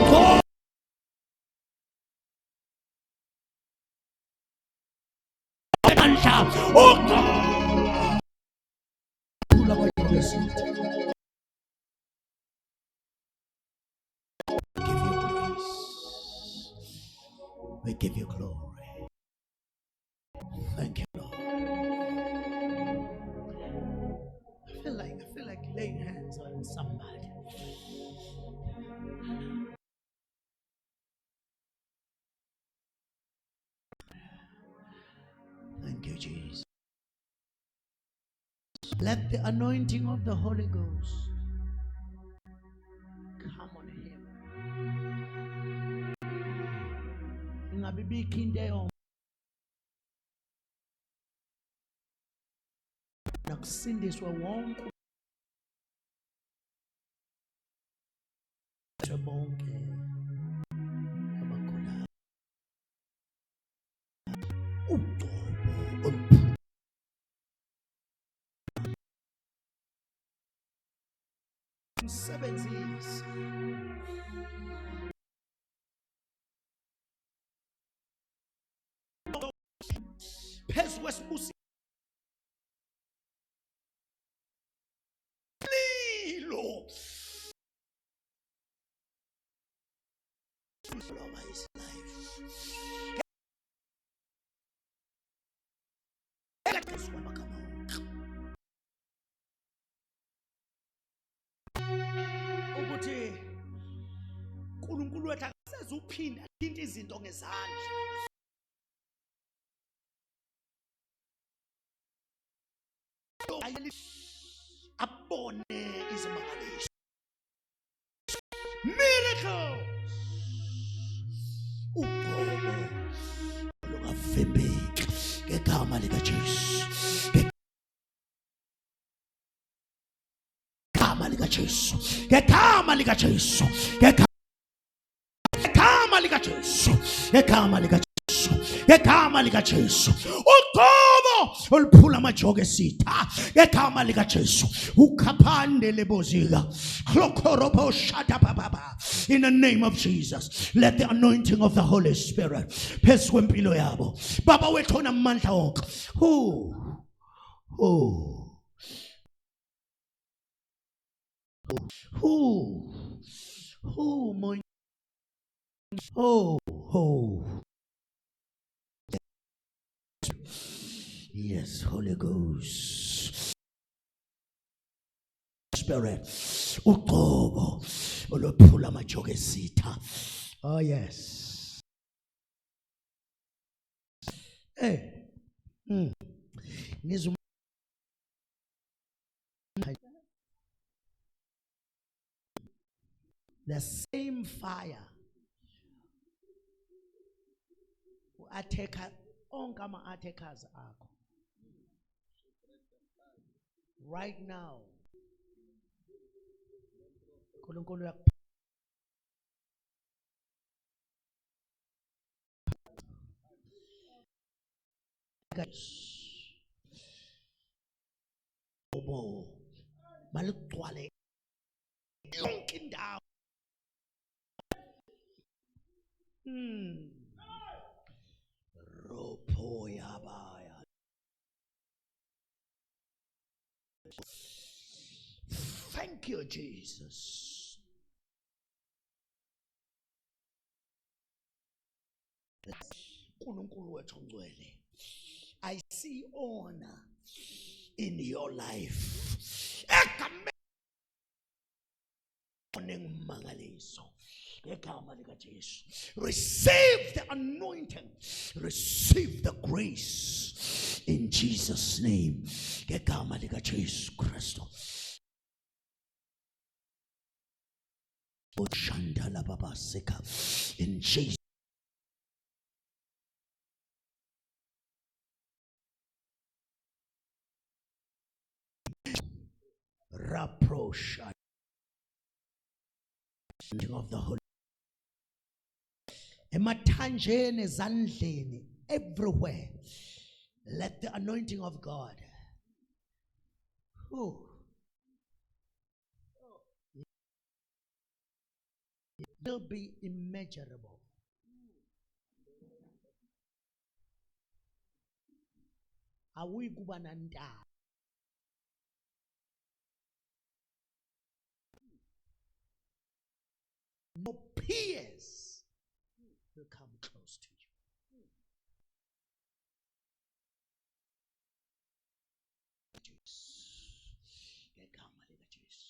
We give you glory. Thank you, Lord. I feel like laying hands on somebody. Thank you, Jesus. Let the anointing of the Holy Ghost come on him. Ingabibikho into eyo nakusindiswe wonke bonke abagulayo. Udubo olukhulu umsebenzisi phezu kwesibusi lilo over his life. Ukuthi uNkulunkulu wethu akasezuphinda thinta izinto ngezandla. Abone izimangaliso. Miracles. Ugobo olungavembeki ngegama likaJesu. Ngegama likaJesu. Ngegama likaJesu. Ngegama likaJesu. Ngegama likaJesu. Ngegama likaJesu. Ugobo oluphula amajoke esitha ngegama likaJesu. Ukhaphande lebozika klokorobo shata baba. In the name of Jesus, let the anointing of the Holy Spirit phezu kwempilo yabo. Baba wethu onamandla wonke. My yes, Holy Ghost Spirit uqobo olophula amajoke esitha. Oh yes. Hey. Ngizuma the same fire uatheka onke ama-attackers akho right now. uNkulunkulu obo maligcwale yonke indawo. Ropo yabaya. Thank you, Jesus. uNkulunkulu wethu ongcwele, I see honor in your life. Receive the anointing, receive the grace in Jesus' name. In Jesus. Raprosha of the Holy emathanjeni ezandleni everywhere, let the anointing of God will be immeasurable. Awuyi kuba nantaba your peers will come close to you. Ngegama likaJesu.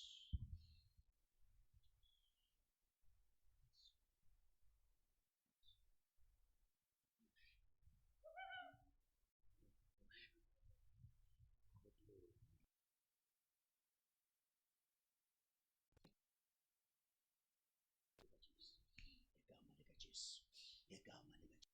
Ngegama likaJesu. Ngegama likaJesu.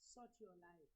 Sort your life.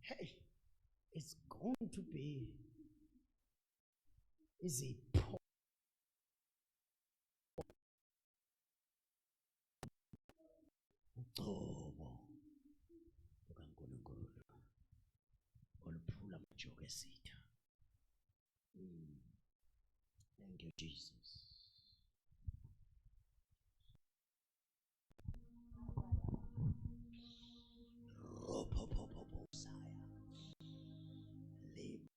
Hey, it's going to be izipho ugcobo lukaNkulunkulu oluphula amajoko esitha. Thank you, Jesus. Ropopopoposaya. Live.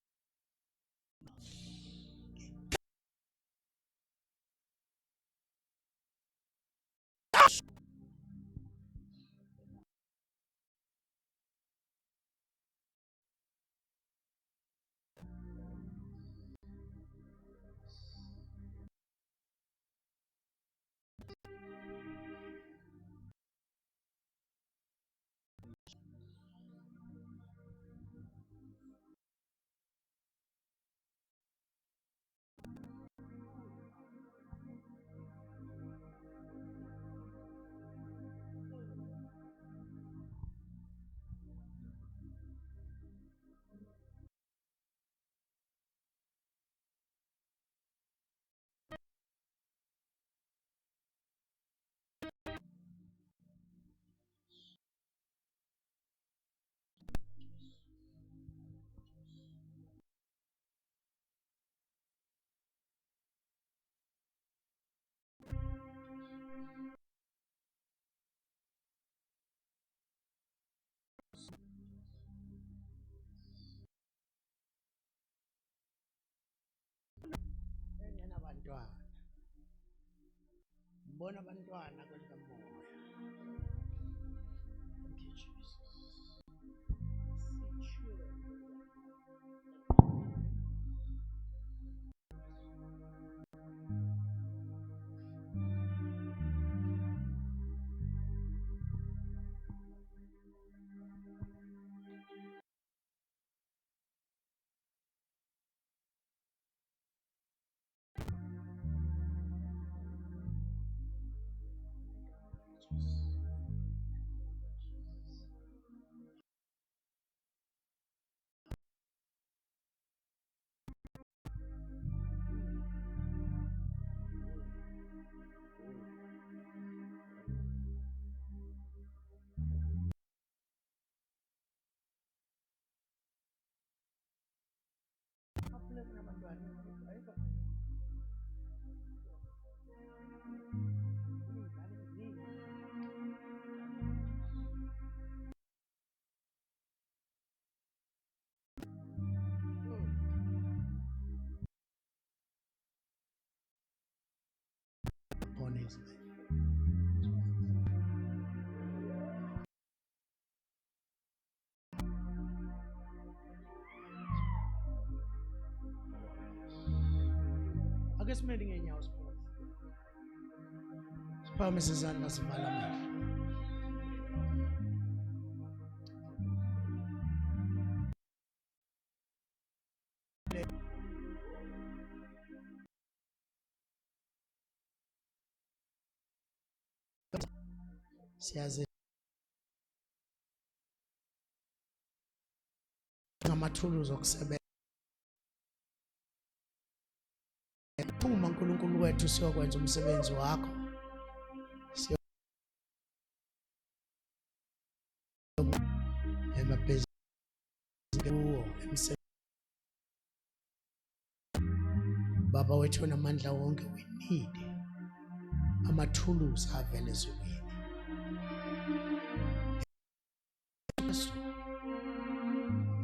Abantwana. Mbona abantwana kwelikamoya. Thank you, Jesus. Ake simele ngenyawo siphole. Siphakamise izandla sivala amehlo. Siyazi ngamathuluzi okusebenza. Uma uNkulunkulu wethu siyokwenza umsebenzi wakho. Baba wethu onamandla wonke, we need amathuluzi avela ezulwini.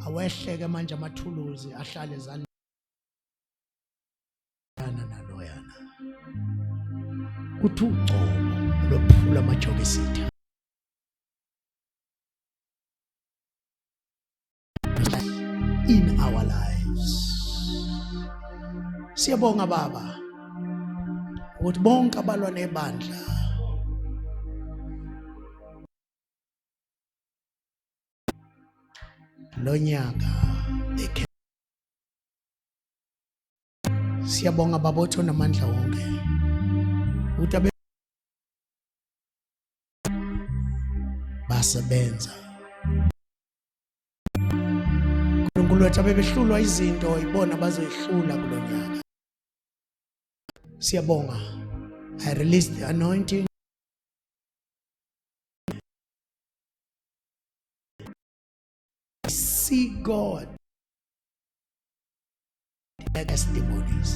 Awehleke manje amathuluzi ahlale ezandleni naloyana. Kuthi ugcobo lophula amajoke esitha. In our lives. Siyabonga Baba ukuthi bonke abalwane ebandla lonyaka siyabonga Baba ukuthi unamandla wonke ukuthi basebenza. uNkulunkulu wethu abebehlulwa izinto ibona bazoyihlula kulonyaka. Siyabonga. I release the anointing. I see God testimonies.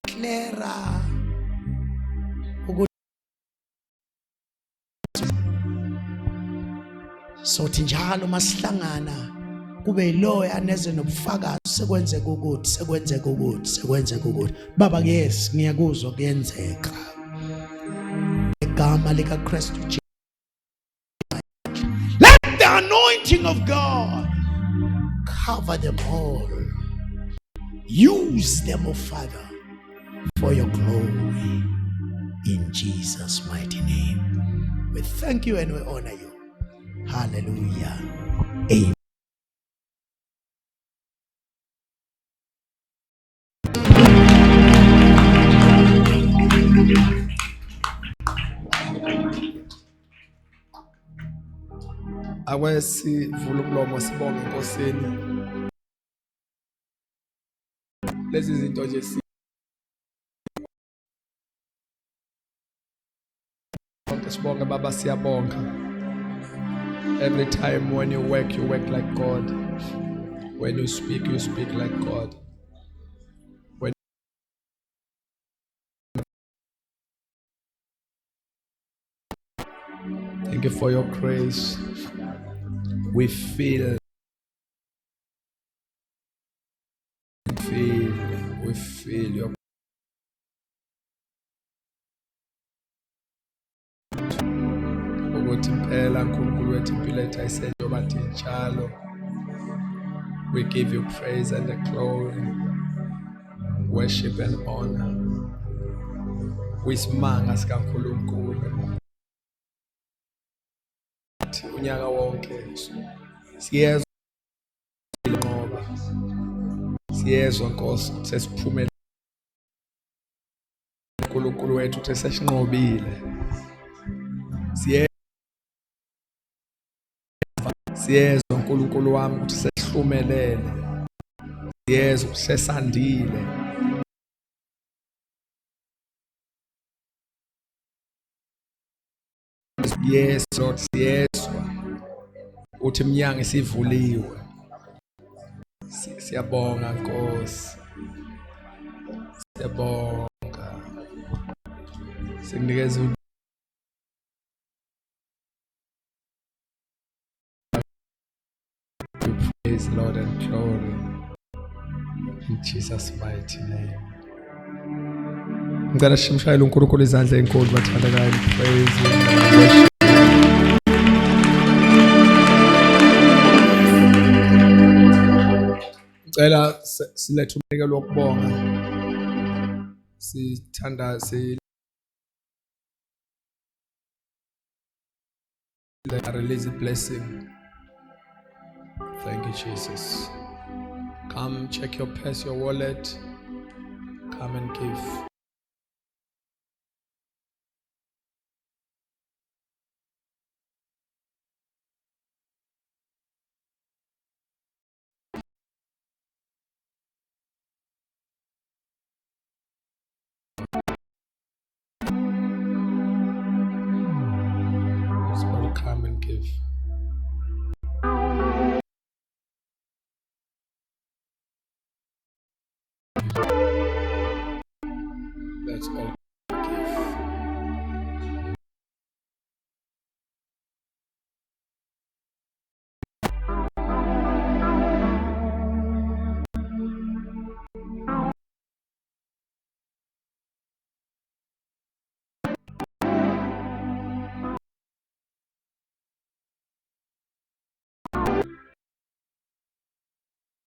Clara. Sothi njalo masihlangana kube yiloyo aneze nobufakazi sekwenze ukuthi Baba yes ngiyakuzwa kuyenzeka egama lika Kristu Jesu. Let the anointing of God cover them all. Use them, O Father, for your glory in Jesus' mighty name. We thank you and we honor you. Hallelujah. Amen. Awesivula umlomo sibonge Nkosini. Lezi zinto nje sibonge Baba, siyabonga. Every time when you work like God. When you speak like God. Thank you for your grace. We feel your ukuthi impela uNkulunkulu wethu impilo ethu ayisenyo bathi njalo. We give you praise and the glory, worship and honor. Wisimanga sikaNkulunkulu unyaka wonke siyezwa ngoba siyezwa Nkosi sesiphumelele. uNkulunkulu wethu uthi sesinqobile. Siyezwa uNkulunkulu wami ukuthi sesihlumelele. Siyezwa ukuthi sesandile. Yes Lord, siyezwa uthi iminyango isivuliwe. Siyabonga Nkosi. Siyabonga. Sikunikeza praise, Lord, and glory in Jesus' mighty name. Ngicela simshayele uNkulunkulu izandla ezinkulu bathandekayo. Praise and worship. Sicela silethe umnikelo wokubonga. Sithanda release a blessing. Thank you, Jesus. Come check your purse, your wallet. Come and give. Come and give. Let's all